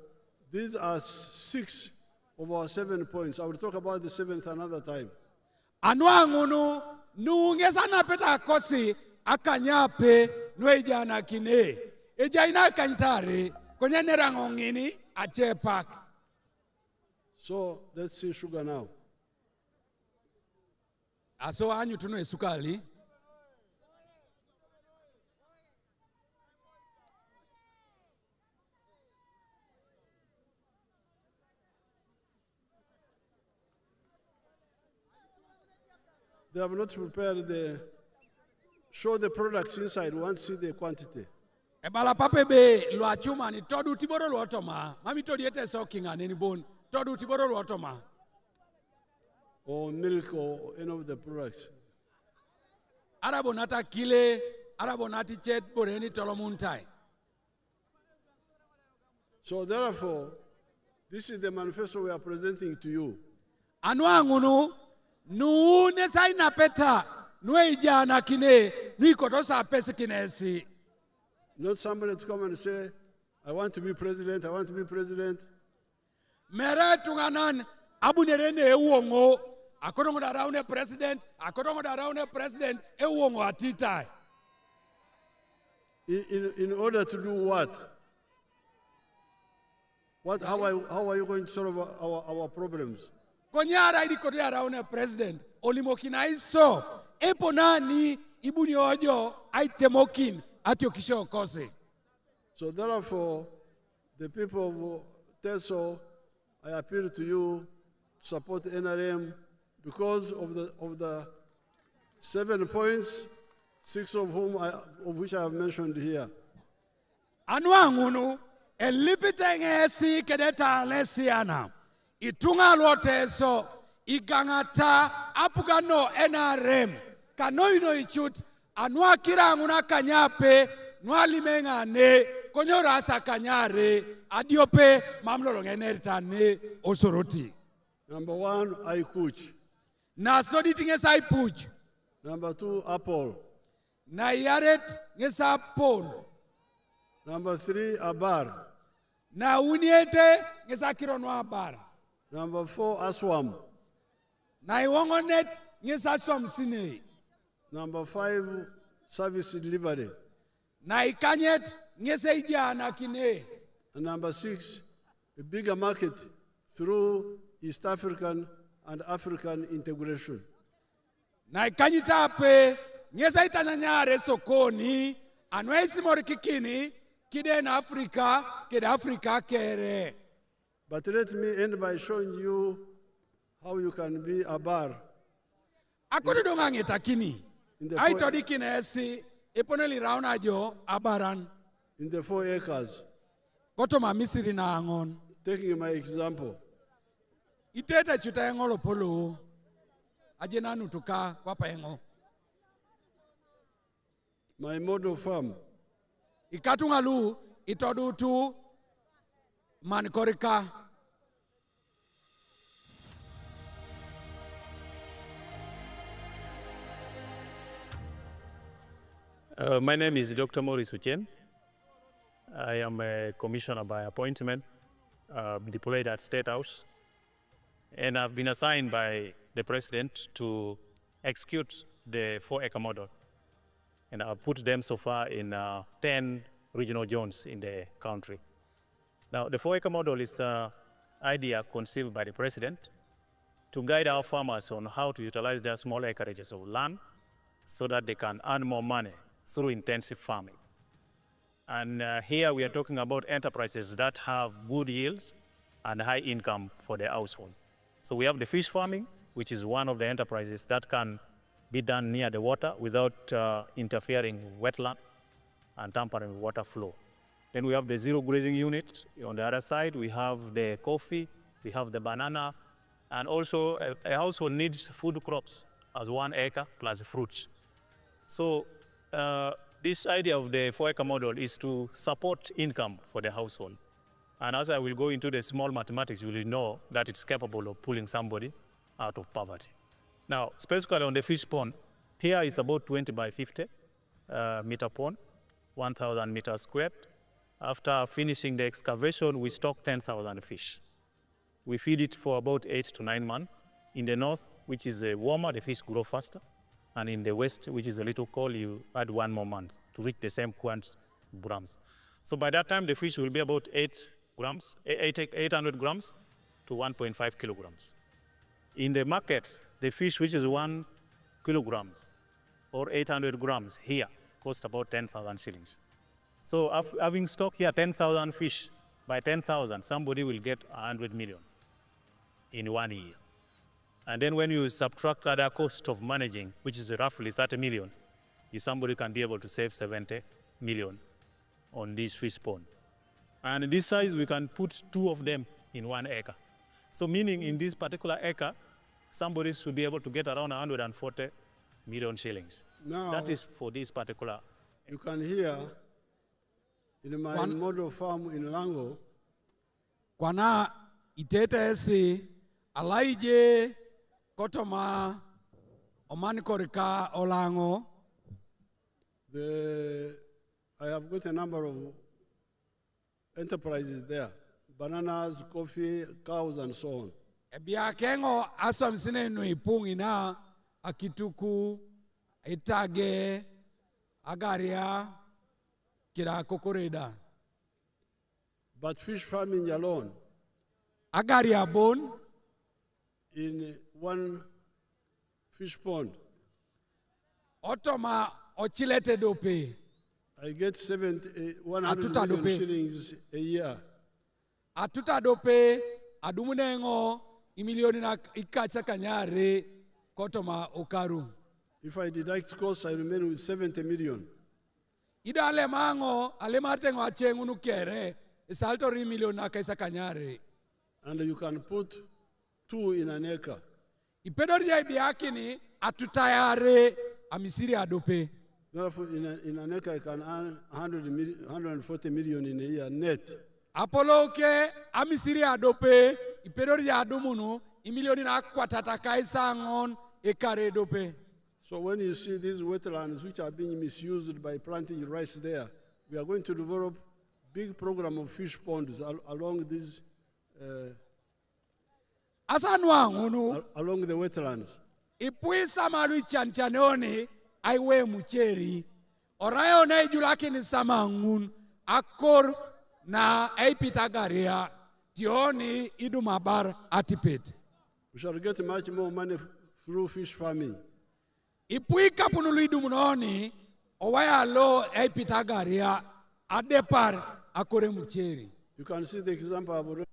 these are 6 of our 7 points. I will talk about the 7th another time. Anuangunu nuungeza na peta kosi akanyape nuejana kine. Ejaina kantare kwenye nerangongini achepak. So let's see sugar now. Aso anyu tuno esukali. They have not prepared show the products inside. We want to see the quantity. Ebala pape be lo achuma ni todu tiboro lo otoma. Mami todi ete sokinga neni bon. Todu tiboro lo otoma. Or milk or any of the products. Arabonata kile, arabonati chet boreni tolomuntai. So therefore, this is the manifesto we are presenting to you. Anuangunu nu nesai na peta nue ijana kine nui kotosa pesi kinesi. Not somebody to come and say, I want to be president, I want to be president. Mere tunganan abunerene ewongo akorongo daraune president ewongo atitai. In order to do what? How are you going to solve our problems? Konyara idi kote daraune president olimokina iso epo nani ibuni ojo aitemokin atio kisho kose. So therefore, the people of Teso, I appeal to you to support NRM because of the 7 points, 6 of which I have mentioned here. Anuangunu elipitenge esi kedeta lesiana itunga lote so igangata apugano NRM kanoino ichut anua kiranguna kanyape nwalimenga ne konyora sa kanyare adiope mamlolo ngenerita ne osoroti. Number 1, I kuch. Na sodi tingesa ipuj. Number 2, apple. Na yaret ngesa pol. Number 3, abar. Na uniete ngesa kironwa abar. Number 4, aswam. na iwongonet ngisaswa msine Number 5, service delivery. na ikanyet ngisejana kine And number 6, a bigger market through East African and African integration. na ikanyitape ngisaitanyanyare sokoni anwaisimori kikini kide na Afrika kide Afrika kere. But let me end by showing you how you can be a bar. Akudu donga ngetakini In the aito dikinesi iponeli rauna jo abaran In the 4 acres. koto mamisiri na angon Taking my example, itete chuta engolo polo ajena nutuka kwa paengo my model farm, ikatungalu itodutu mankorika My name is Dr. Maurice Uchen. I am a commissioner by appointment, deployed at State House, and I've been assigned by the president to execute the 4-acre model. And I've put them so far in 10 regional zones in the country. Now, the 4-acre model is an idea conceived by the president to guide our farmers on how to utilize their small acreages of land so that they can earn more money through intensive farming. And here we are talking about enterprises that have good yields and high income for their household. So we have the fish farming, which is one of the enterprises that can be done near the water without interfering with wetland and tampering with water flow. Then we have the zero grazing unit. On the other side, we have the coffee, we have the banana, and also a household needs food crops as 1 acre plus fruits. So this idea of the 4-acre model is to support income for the household. And as I will go into the small mathematics, you will know that it's capable of pulling somebody out of poverty. Now, specifically on the fish pond, here is about 20 by 50 meter pond, 1,000 meters squared. After finishing the excavation, we stock 10,000 fish. We feed it for about 8 to 9 months. In the north, which is warmer, the fish grow faster. And in the west, which is a little cold, you add 1 more month to reach the same grams. So by that time, the fish will be about 800 grams to 1.5 kilograms. In the market, the fish, which is 1 kilograms or 800 grams here, cost about 10,000 shillings. So having stock here 10,000 fish, by 10,000, somebody will get 100 million in 1 year. And then when you subtract other cost of managing, which is roughly 30 million, somebody can be able to save 70 million on this fish pond. And this size, we can put 2 of them in 1 acre. So meaning in this particular acre, somebody should be able to get around 140 million shillings. Now, that is for this particular. You can hear in my model farm in Lango, kwana itete esi alaije kotoma omanikorika olango. I have got a number of enterprises there, bananas, coffee, cows, and so on. Ebiakengo aswa msine no ipungi na akituku itage agaria kira kokoreda. But fish farming alone, agaria bon in 1 fish pond, otoma ochilete dope I get 100 million shillings a year. atuta dope adumunengo imilioni na ikacha kanyare kotoma okaru. If I deduct costs, I remain with 70 million. Ida alemango alematengo achengu nukere isalto ri milioni na kaisa kanyare. And you can put 2 in an acre. Ipedori ya ibiakini atutayare amisiri adope. Therefore, in an acre, I can earn 140 million in a year net. Apollo ke amisiri adope ipedori ya adumunu imilioni na kwatata kaisa ngon ekare dope. So when you see these wetlands which are being misused by planting rice there, we are going to develop big program of fish ponds along these. asanwa ngunu along the wetlands. ipuisa malu chanchanoni aiwe mucheri orayo na ijulaki ni samangun akor na aipitagaria tioni idumabar atipet. We shall get much more money through fish farming. Ipuika punulu idumunoni owaya lo aipitagaria adepar akore mucheri. You can see the example I've already.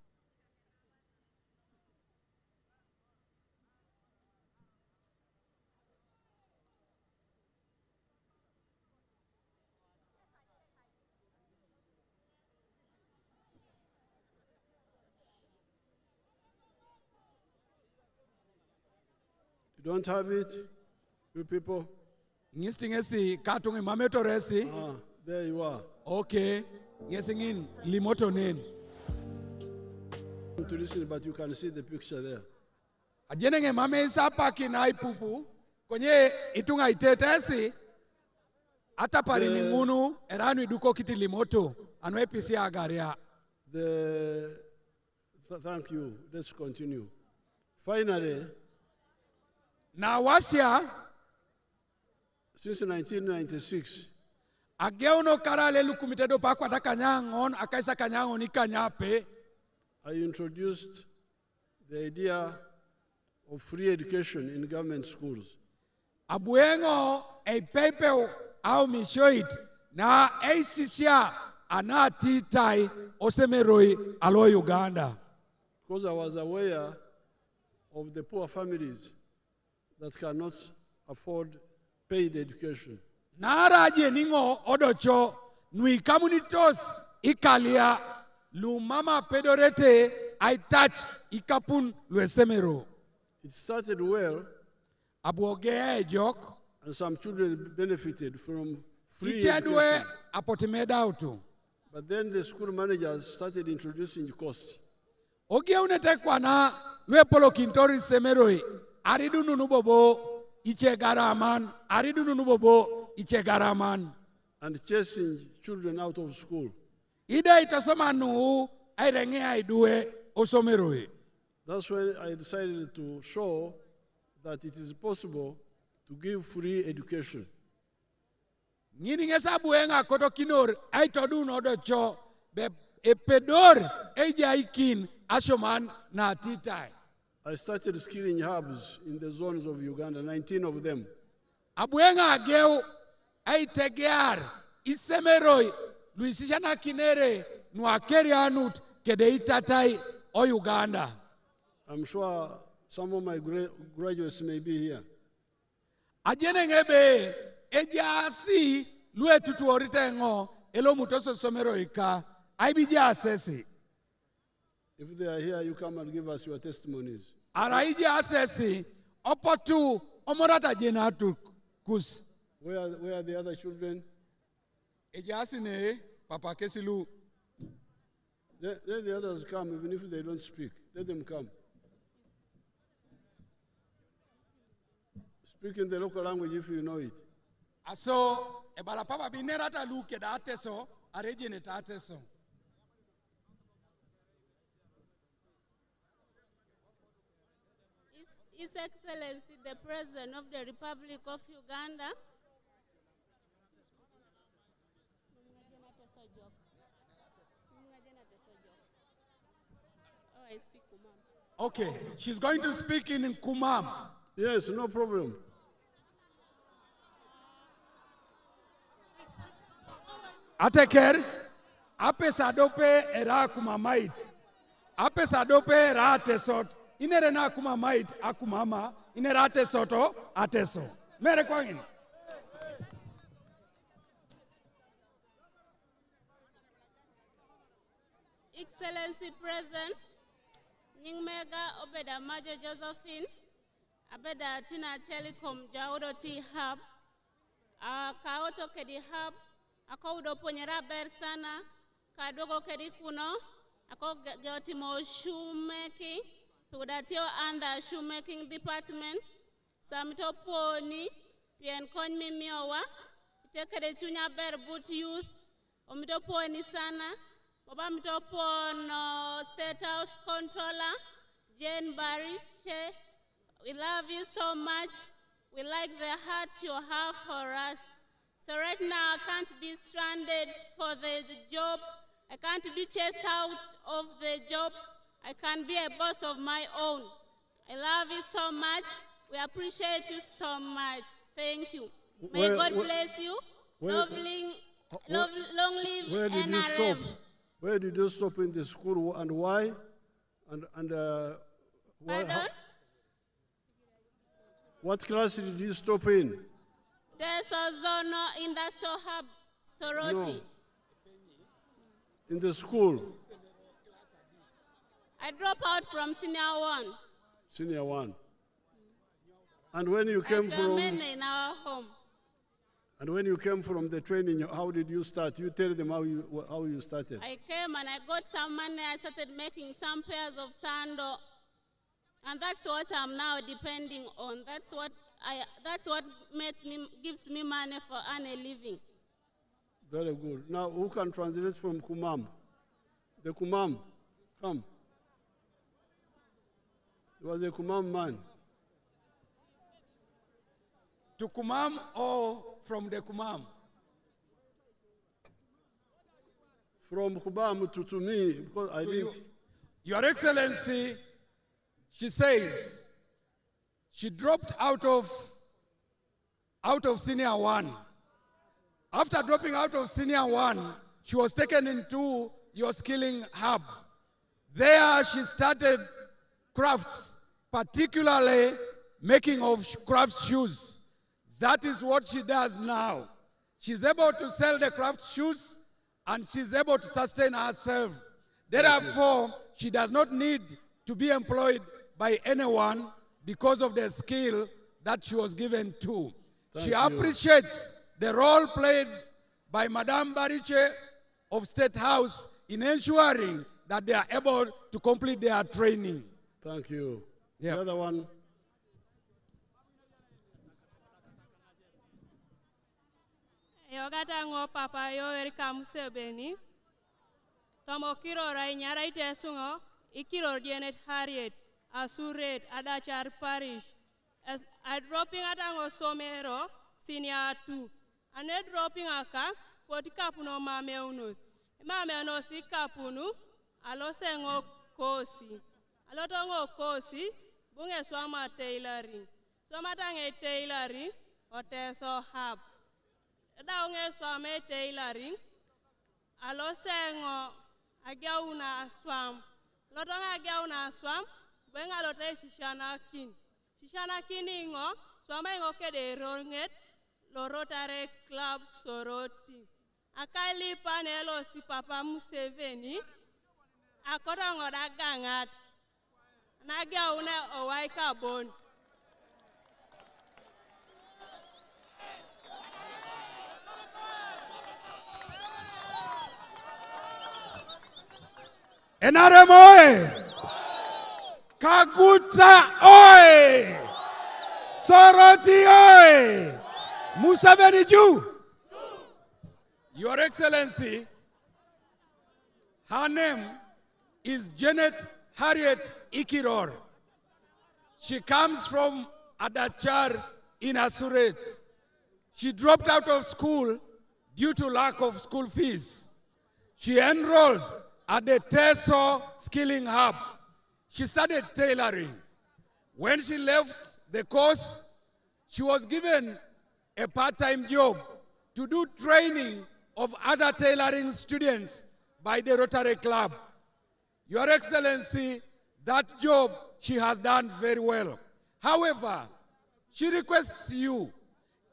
You don't have it, you people? Ngistingesi katungi mametoresi. There you are. Okay. Ngesingin limoto nen. To listen, but you can see the picture there. Ajenenge mame isapa kinai pupu. Konye itunga itetesi. Ata pari ningunu eranu iduko kiti limoto. Anwe pisi agaria. Thank you. Let's continue. Finally, na wasia since 1996, ageuno karale lukumitedo pakwata kanyangon akaisa kanyangon ikanyape. I introduced the idea of free education in government schools. Abuengo e pepe au mishoit na eisisia anati tai osemeroi alo Uganda. Because I was aware of the poor families that cannot afford paid education. Naraje ningo odocho nui communitos ikalia lu mama pedorete I touch ikapun luesemero. It started well, Abuogea jok and some children benefited from free itiadwe education. apotimeda auto. But then the school managers started introducing costs. Ogia unetekwa na lue polo kintori semeroi aridu nunubobo iche garaman aridu nunubobo iche garaman And chasing children out of school. ida itasoma nu airenge aidue osomeroi. That's when I decided to show that it is possible to give free education. Ngini ngesa buenga koto kinor aitodu nodocho be epedor eja ikin ashoman na titai. I started skilling hubs in the zones of Uganda, 19 of them. Abuenga ageu aitegear isemeroi luisisha na kinere nuakeri anut kedeitatai o Uganda. I'm sure some of my graduates may be here. Ajene ngebe ejiasi lue tutu oritengo elo mutoso somero ika aibija asesi. If they are here, you come and give us your testimonies. Araija asesi opotu omorata jenatu kus. Where are the other children? Ejiasi ne papa kesilu. Let the others come, even if they don't speak. Let them come. Speak in the local language if you know it. Aso ebala papa binerata luke da ateso arejene ta ateso. His Excellency, the President of the Republic of Uganda. Oh, I speak Kumam. Okay, she's going to speak in Kumam. Yes, no problem. Ateker, ape sadope era kumamait. Ape sadope era atesot. Inere na kumamait akumama. Inere atesoto ateso. Mere kwangin. Excellency President, Nyingmega Obeda Major Josephine, Abeda Tina Telecom Jaudo T Hub, Kaoto Kedi Hub, Akaudo Ponyera Bersana, Kadogo Kedi Kuno, Ako Geotimo Shoemaking, Pudatio and the Shoemaking Department, Samito Pony, Pien Konmi Miowa, Take the Junior Bear Boot Youth, Omito Pony Sana, Obamito Pon State House Controller, Jane Bariche, we love you so much. We like the heart you have for us. So right now I can't be stranded for the job. I can't be chased out of the job. I can be a boss of my own. I love you so much. We appreciate you so much. Thank you. May God bless you. Long live Where did you stop? Where did you stop in the school and why? What class did you stop in? There's a zone industrial hub, Soroti. No. In the school? I dropped out from senior 1. Senior 1. And when you came from... in our home. And when you came from the training, how did you start? You tell them how you started. I came and I got some money. I started making some pairs of sandal. And that's what I'm now depending on. That's what gives me money for earn a living. Very good. Now, who can translate from Kumam? The Kumam, come. He was a Kumam man. To Kumam or from the Kumam? From Kumam to me, because I didn't. Your Excellency, she says she dropped out of senior 1. After dropping out of senior 1, she was taken into your skilling hub. There she started crafts, particularly making of craft shoes. That is what she does now. She's able to sell the craft shoes and she's able to sustain herself. Therefore, she does not need to be employed by anyone because of the skill that she was given to. She appreciates the role played by Madame Bariche of State House in ensuring that they are able to complete their training. Thank you. Yeah. The other one. Yogatango papa yo erika Museveni. Tomo kiro rai nyara ite sungo. Ikiro dienet Harriet. Asuret Adachar Parish. I dropping atango somero senior 2. Ane dropping aka poti kapuno mame unus. Mame unosi kapunu alo sengo kosi. Alo tongo kosi bunge swama tailoring. Swama tange tailoring oteso hub. Daunge swame tailoring alo sengo agyauna swam. Lotonga agyauna swam benga lote shishana kin. Shishana kiningo swama ingo kede ronget lo Rotary Club Soroti. Akali panelo si papa Museveni akota ngoda gangat nagyaune owai carbon. NRM oye! Kaguta oye! Soroti oye! Museveni Jew! Your Excellency, her name is Janet Harriet Ikiror. She comes from Adachar in Asuret. She dropped out of school due to lack of school fees. She enrolled at the Teso Skilling Hub. She started tailoring. When she left the course, she was given a part-time job to do training of other tailoring students by the Rotary Club. Your Excellency, that job she has done very well. However, she requests you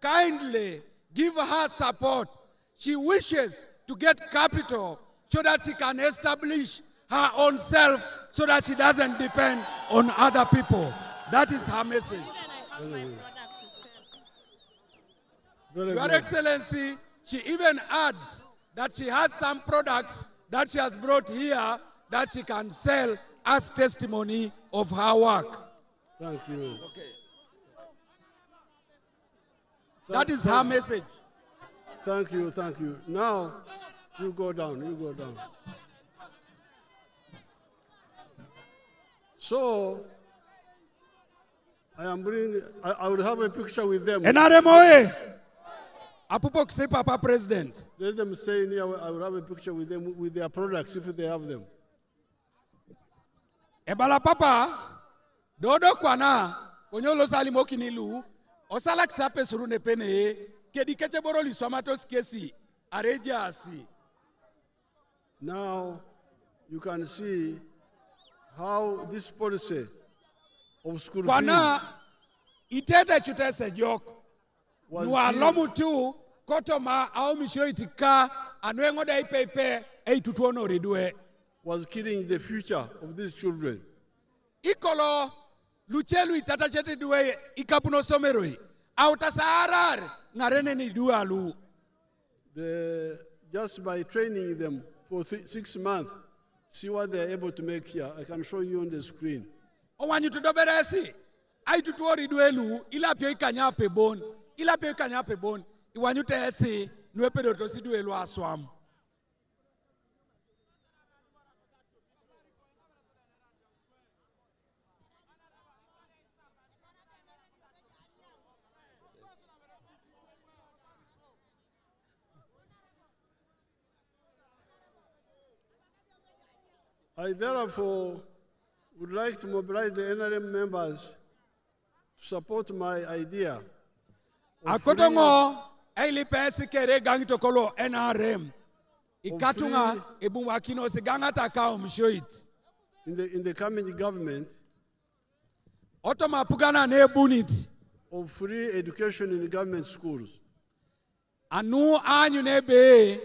kindly give her support. She wishes to get capital so that she can establish her own self so that she doesn't depend on other people. That is her message. Your Excellency, she even adds that she has some products that she has brought here that she can sell as testimony of her work. Thank you. Okay. That is her message. Thank you, thank you. Now, you go down, you go down. So I am bringing, I will have a picture with them. NRM oye! Apupo kise papa president. Let them stay in here. I will have a picture with them, with their products, if they have them. Ebala papa, dodo kwana, onyolo salimo kinilu, osala kisape suru nepene, kedi keche boroli swamatos kesi, areja asi. Now, you can see how this policy of school Kwana, fees itete chutese jok. was Nwa killing- lomu tu, kotoma, au misho itika, anwengo da ipepe, tutuono ridue. was killing the future of these children. Ikolo, luchelu itata chete duwe, ikapuno someroi. Autasarar, ngarene ni dualu. Just by training them for 6 months, see what they're able to make here. I can show you on the screen. Owanyu tudoberesi. Ai tutuori duelu, ila pio ikanya pebon. Ila pio ikanya pebon. Iwanyu teesi, nuepedo tosi duelu aswam. I therefore would like to mobilize the NRM members to support my idea of Akotongo, eili pesi kere gangi tokolo NRM. Ikatunga, free- ebu wakino se gangata kao mshoit. in the coming government Otoma pugana ne bunit. of free education in government schools. Anu anyu nebe.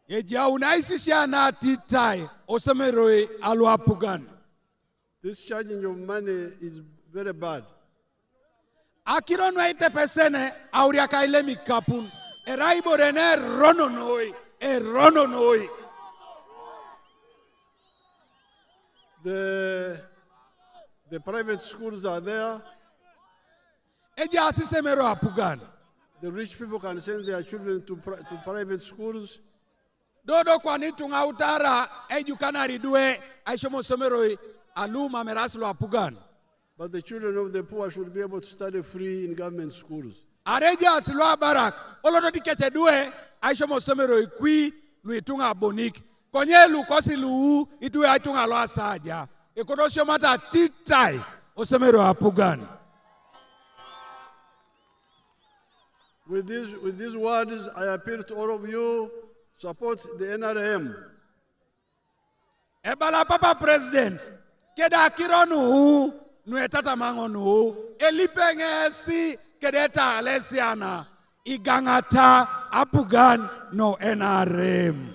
Eja unaisisha na titai. Osemeroi alwa pugan. This charging of money is very bad. Akiro no ite pesene auria kaile mikapun. Eraibo rene rono noi. Rono noi. The private schools are there. Eja asisemero apugan. The rich people can send their children to private schools. Dodo kwa nitunga utara ejukana ridue aishomo someroi aluma meraslo apugan. But the children of the poor should be able to study free in government schools. Areja asilwa barak. Olodo tikeche due aishomo someroi kui luitunga bonik. Konye lu kosi lu itue aitunga lo asaja. Ekodosho mata titai osomero apugan. With these words, I appeal to all of you, support the NRM. Ebala papa president. Keda kironu nuetata mangonu. Elipengesi kedeta alesiana. Igangata apugan no NRM.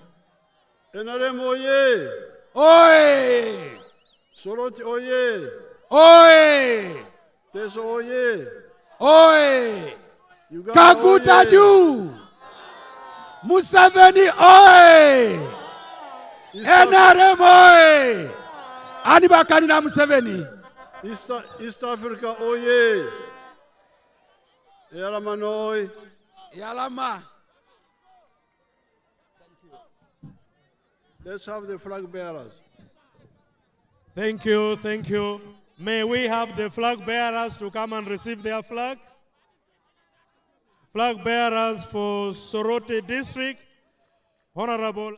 NRM oye! Oi! Soroti oye! Oi! Teso oye! Oi! Uganda Kaguta oye! juu! Museveni oi! NRM oi! Anibakani na Museveni. East Africa oye! Yaramanoi! Yalama. Let's have the flag bearers. Thank you, thank you. May we have the flag bearers to come and receive their flags? Flag bearers for Soroti District, Honorable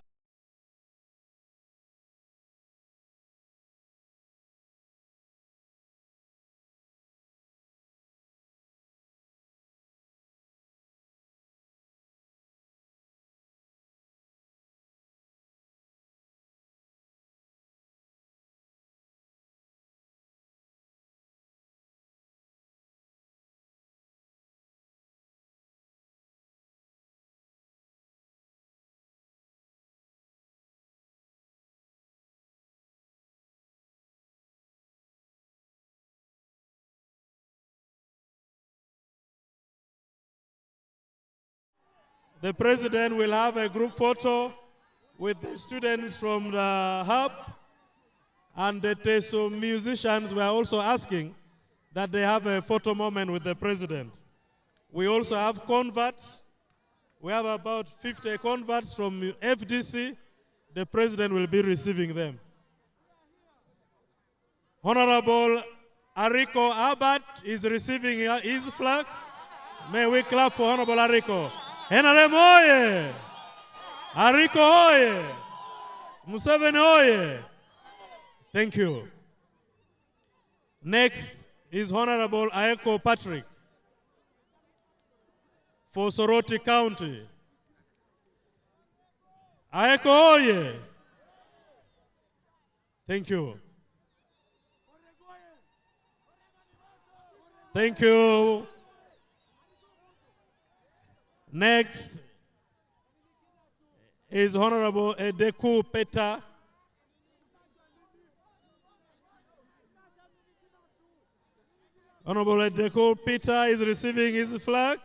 the President will have a group photo with the students from the hub, and the Teso musicians were also asking that they have a photo moment with the President. We also have converts. We have about 50 converts from FDC. The President will be receiving them. Honorable Ariko Abad is receiving his flag. May we clap for Honorable Ariko. NRM oye! Ariko oye! Museveni oye! Thank you. Next is Honorable Aeko Patrick for Soroti County. Aeko oye! Thank you. Thank you. Next is Honorable Edeku Peta. Honorable Edeku Peta is receiving his flag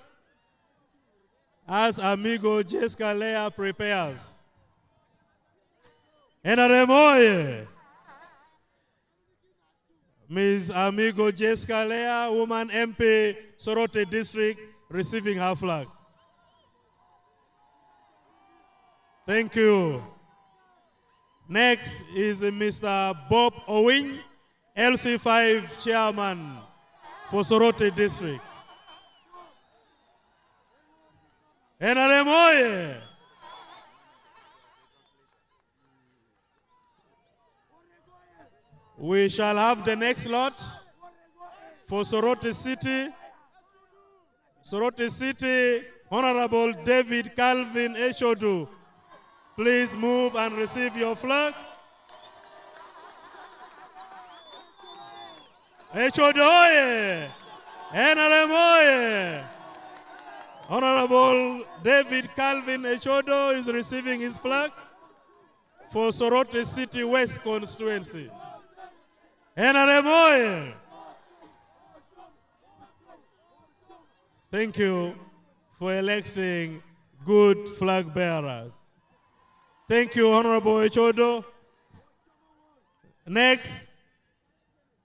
as amigo Jessica Lea prepares. NRM oye! Ms. Amigo Jessica Lea, woman MP, Soroti District, receiving her flag. Thank you. Next is Mr. Bob Owing, LC5 chairman for Soroti District. NRM oye! We shall have the next lot for Soroti City. Soroti City, Honorable David Calvin Eshodu. Please move and receive your flag. Eshodu oye! NRM oye! Honorable David Calvin Eshodu is receiving his flag for Soroti City West constituency. NRM oye! Thank you for electing good flag bearers. Thank you, Honorable Echodo. Next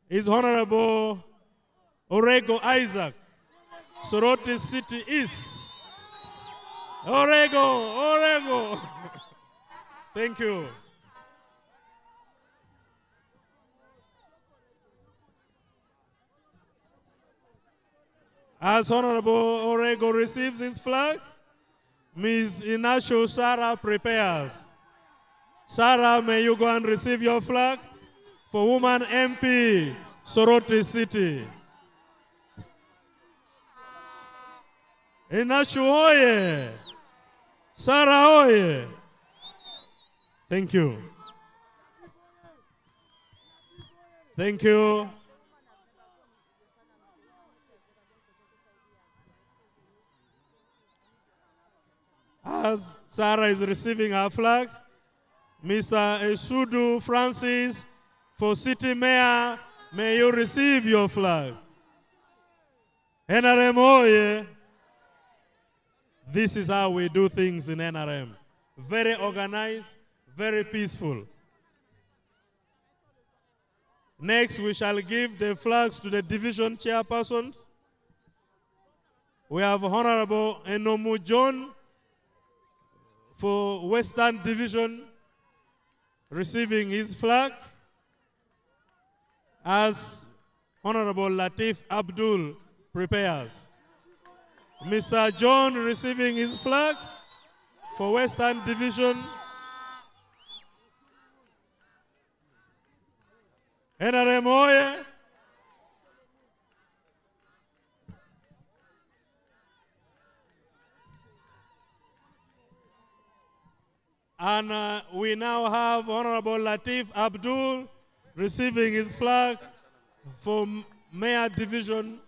is Honorable Orego Isaac, Soroti City East. Orego. Thank you. As Honorable Orego receives his flag, Ms. Inasho Sarah prepares. Sarah, may you go and receive your flag for Woman MP, Soroti City. Inasho oye! Sarah oye! Thank you. Thank you. As Sarah is receiving her flag, Mr. Esudu Francis, for City Mayor, may you receive your flag. NRM oye! This is how we do things in NRM. Very organized, very peaceful. Next, we shall give the flags to the division chairpersons. We have Honorable Enomu John for Western Division receiving his flag, as Honorable Latif Abdul prepares. Mr. John receiving his flag for Western Division. NRM oye! And we now have Honorable Latif Abdul receiving his flag for Mayor Division,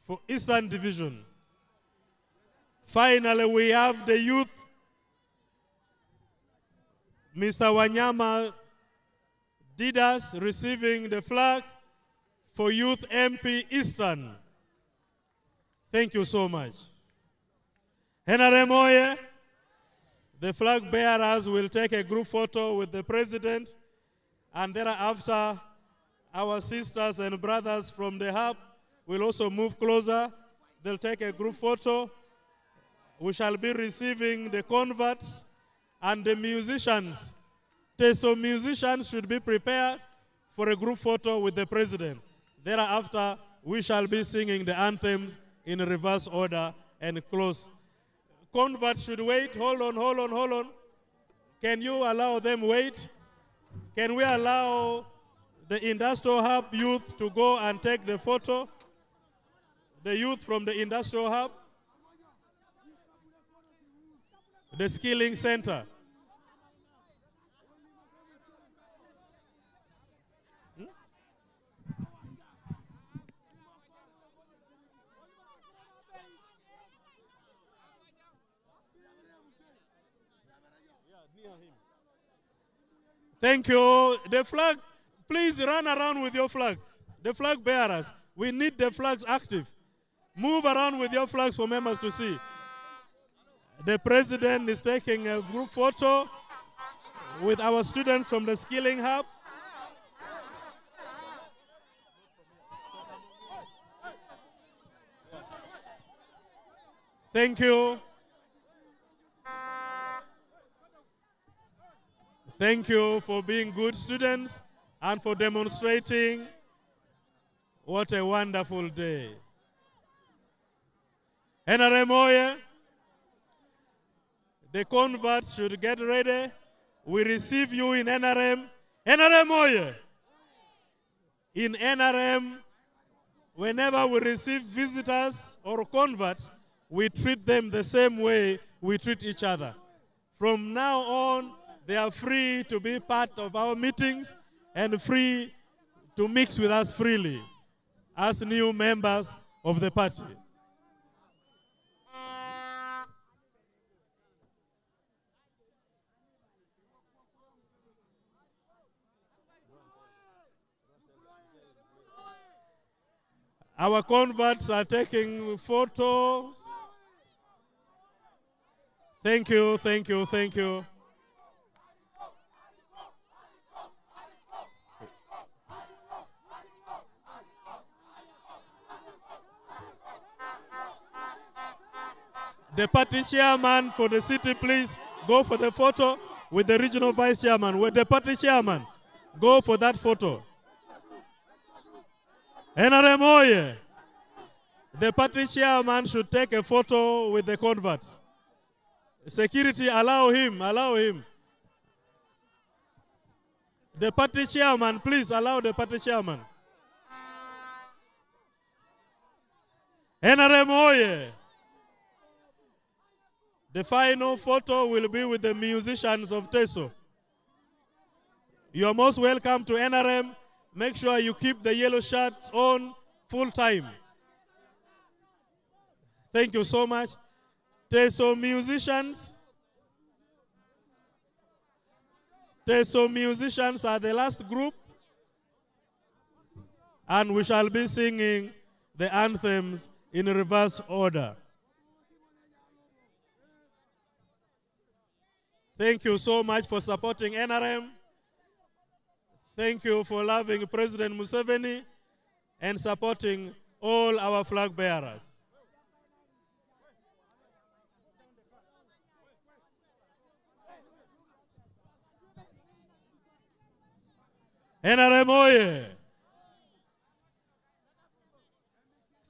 for Eastern Division. Finally, we have the youth, Mr. Wanyama Didas receiving the flag for Youth MP Eastern. Thank you so much. NRM oye! The flag bearers will take a group photo with the president, and thereafter, our sisters and brothers from the hub will also move closer. They'll take a group photo. We shall be receiving the converts and the musicians. So musicians should be prepared for a group photo with the president. Thereafter, we shall be singing the anthems in reverse order and close. Converts should wait. Hold on. Can you allow them wait? Can we allow the industrial hub youth to go and take the photo? The youth from the industrial hub? The skilling center. Thank you. The flag, please run around with your flags. The flag bearers, we need the flags active. Move around with your flags for members to see. The president is taking a group photo with our students from the Skilling Hub. Thank you. Thank you for being good students and for demonstrating. What a wonderful day. NRM Oye, the converts should get ready. We receive you in NRM. NRM Oye. In NRM, whenever we receive visitors or converts, we treat them the same way we treat each other. From now on, they are free to be part of our meetings and free to mix with us freely as new members of the party. Our converts are taking photos. Thank you. The party chairman for the city, please go for the photo with the regional vice chairman. With the party chairman, go for that photo. NRM Oye. The party chairman should take a photo with the converts. Security, allow him. The party chairman, please allow the party chairman. NRM Oye. The final photo will be with the musicians of Teso. You are most welcome to NRM. Make sure you keep the yellow shirts on full time. Thank you so much. Teso musicians. Teso musicians are the last group. And we shall be singing the anthems in reverse order. Thank you so much for supporting NRM. Thank you for loving President Museveni and supporting all our flag bearers. NRM Oye.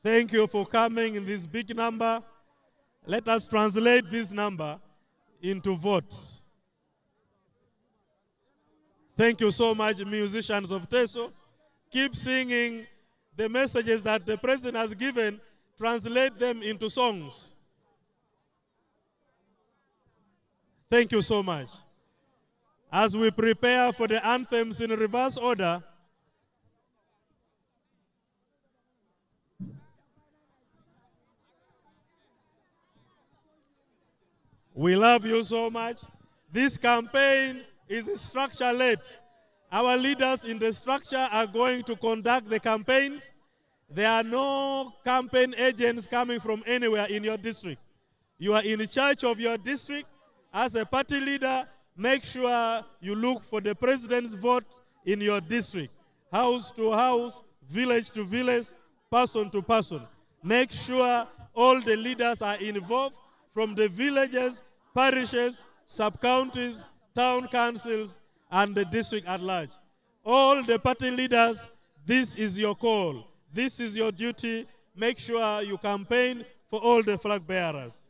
Thank you for coming in this big number. Let us translate this number into votes. Thank you so much, musicians of Teso. Keep singing the messages that the president has given, translate them into songs. Thank you so much. As we prepare for the anthems in reverse order, we love you so much. This campaign is structure-led. Our leaders in the structure are going to conduct the campaigns. There are no campaign agents coming from anywhere in your district. You are in charge of your district. As a party leader, make sure you look for the president's vote in your district. House to house, village to village, person to person. Make sure all the leaders are involved from the villages, parishes, sub-counties, town councils, and the district at large. All the party leaders, this is your call. This is your duty. Make sure you campaign for all the flag bearers.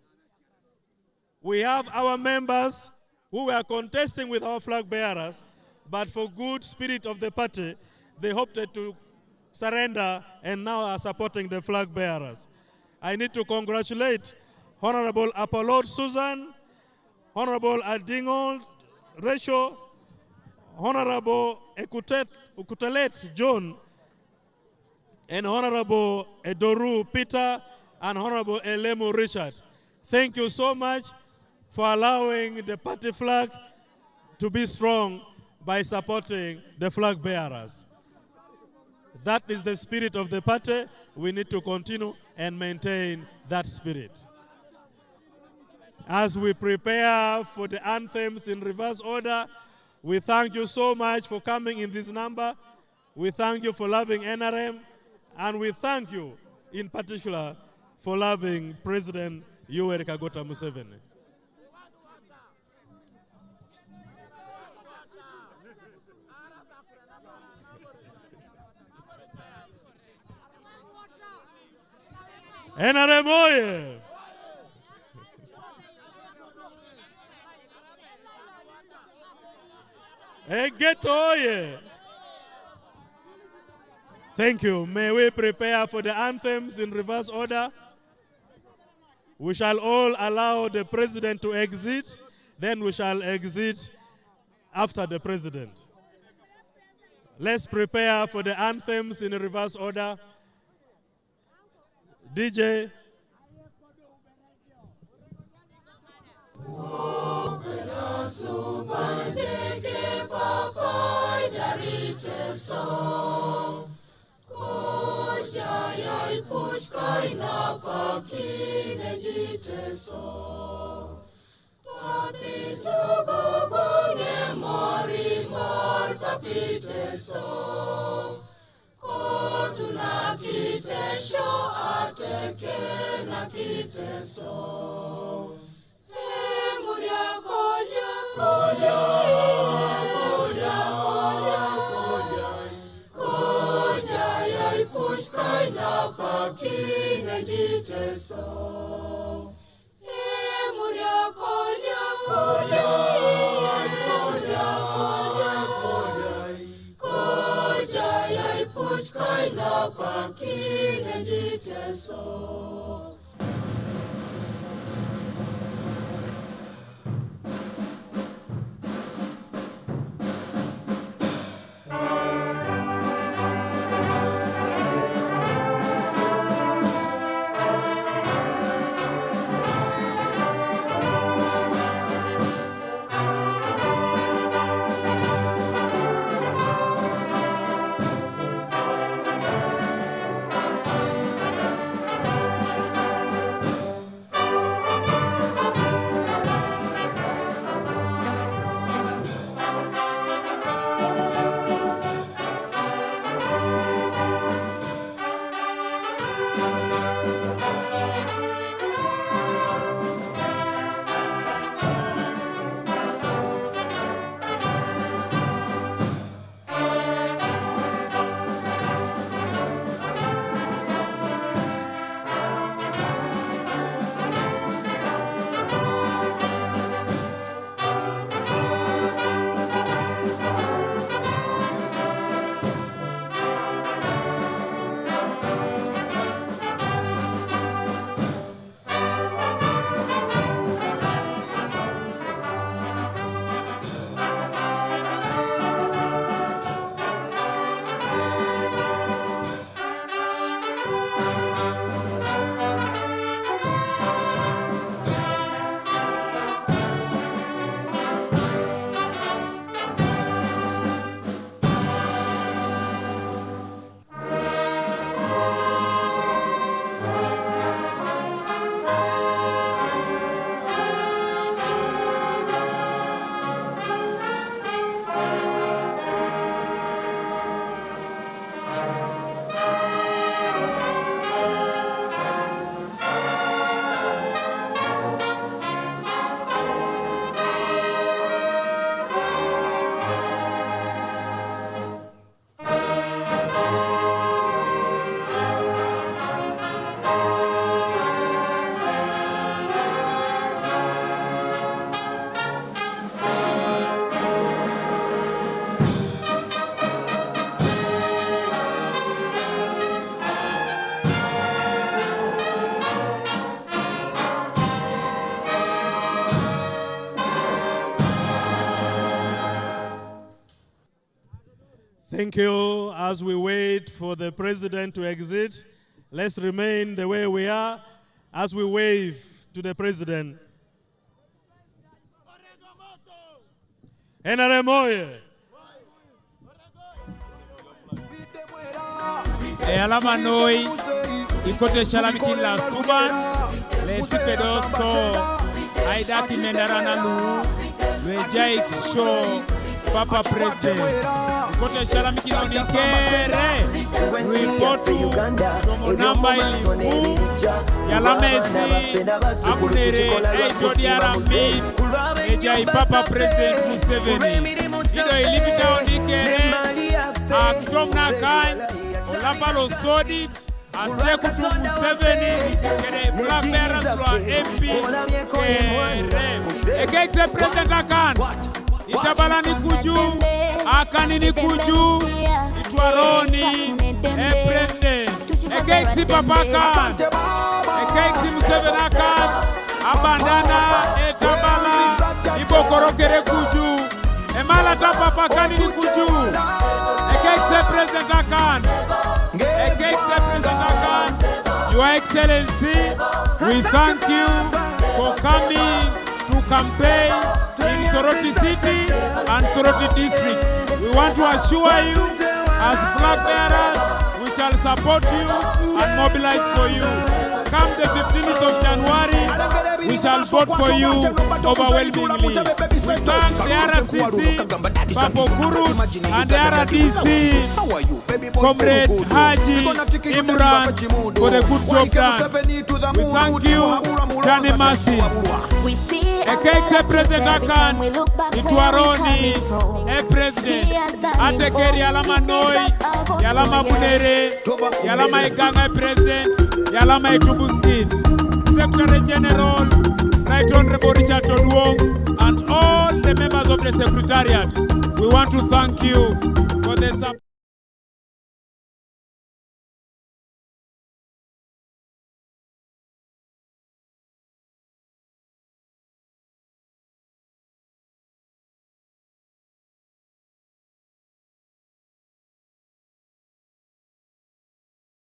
We have our members who were contesting with our flag bearers, but for good spirit of the party, they opted to surrender and now are supporting the flag bearers. I need to congratulate Honorable Apollo Susan, Honorable Adingo Resho, Honorable Ekutelet John, and Honorable Edoru Peter, and Honorable Elemo Richard. Thank you so much for allowing the party flag to be strong by supporting the flag bearers. That is the spirit of the party. We need to continue and maintain that spirit. As we prepare for the anthems in reverse order, we thank you so much for coming in this number. We thank you for loving NRM, and we thank you in particular for loving President Yoweri Kaguta Museveni. NRM oye! Egeto oye! Thank you. May we prepare for the anthems in reverse order. We shall all allow the president to exit, then we shall exit after the president. Let's prepare for the anthems in reverse order. DJ. Thank you. As we wait for the president to exit, let's remain the way we are as we wave to the president. Enare moye. Alama noi ikote shalamiki la suban le sipedoso aidaki mendarana lu le jai show papa president ikote shalamiki la unikere ripotu tomo namba ilimu yalamesi akunere jodi aramid jai papa president Museveni ido ilimita unikere akitomna kan Olapalo Sodi, Asekutu Museveni, kere flag bearers wa MP, kere. Ekekse President Akan, Itabalani kuju, Akani ni kuju, Itwaroni, President. Ekekse Papakan, Ekekse Museveni Akan, Abandana, Itabala, Ibokoro kere kuju, Emala Tapapakani ni kuju. Ekekse President Akan, Your Excellency, we thank you for coming to campaign in Soroti City and Soroti District. We want to assure you, as flag bearers, we shall support you and mobilize for you. Come the 15th of January, we shall vote for you overwhelmingly. We thank the RCC, Papo Guru, and the RDC, Comrade Haji Imran, for the good job done. We thank you, Jani Masi. Ekekse President Akan, Itwaroni, President, Atekeri Yalama Noi, Yalama Bunere, Yalama Iganga President, Yalama Etubuskin, Secretary General, Right Honorable Richard Todwong, and all the members of the Secretariat. We want to thank you for the support.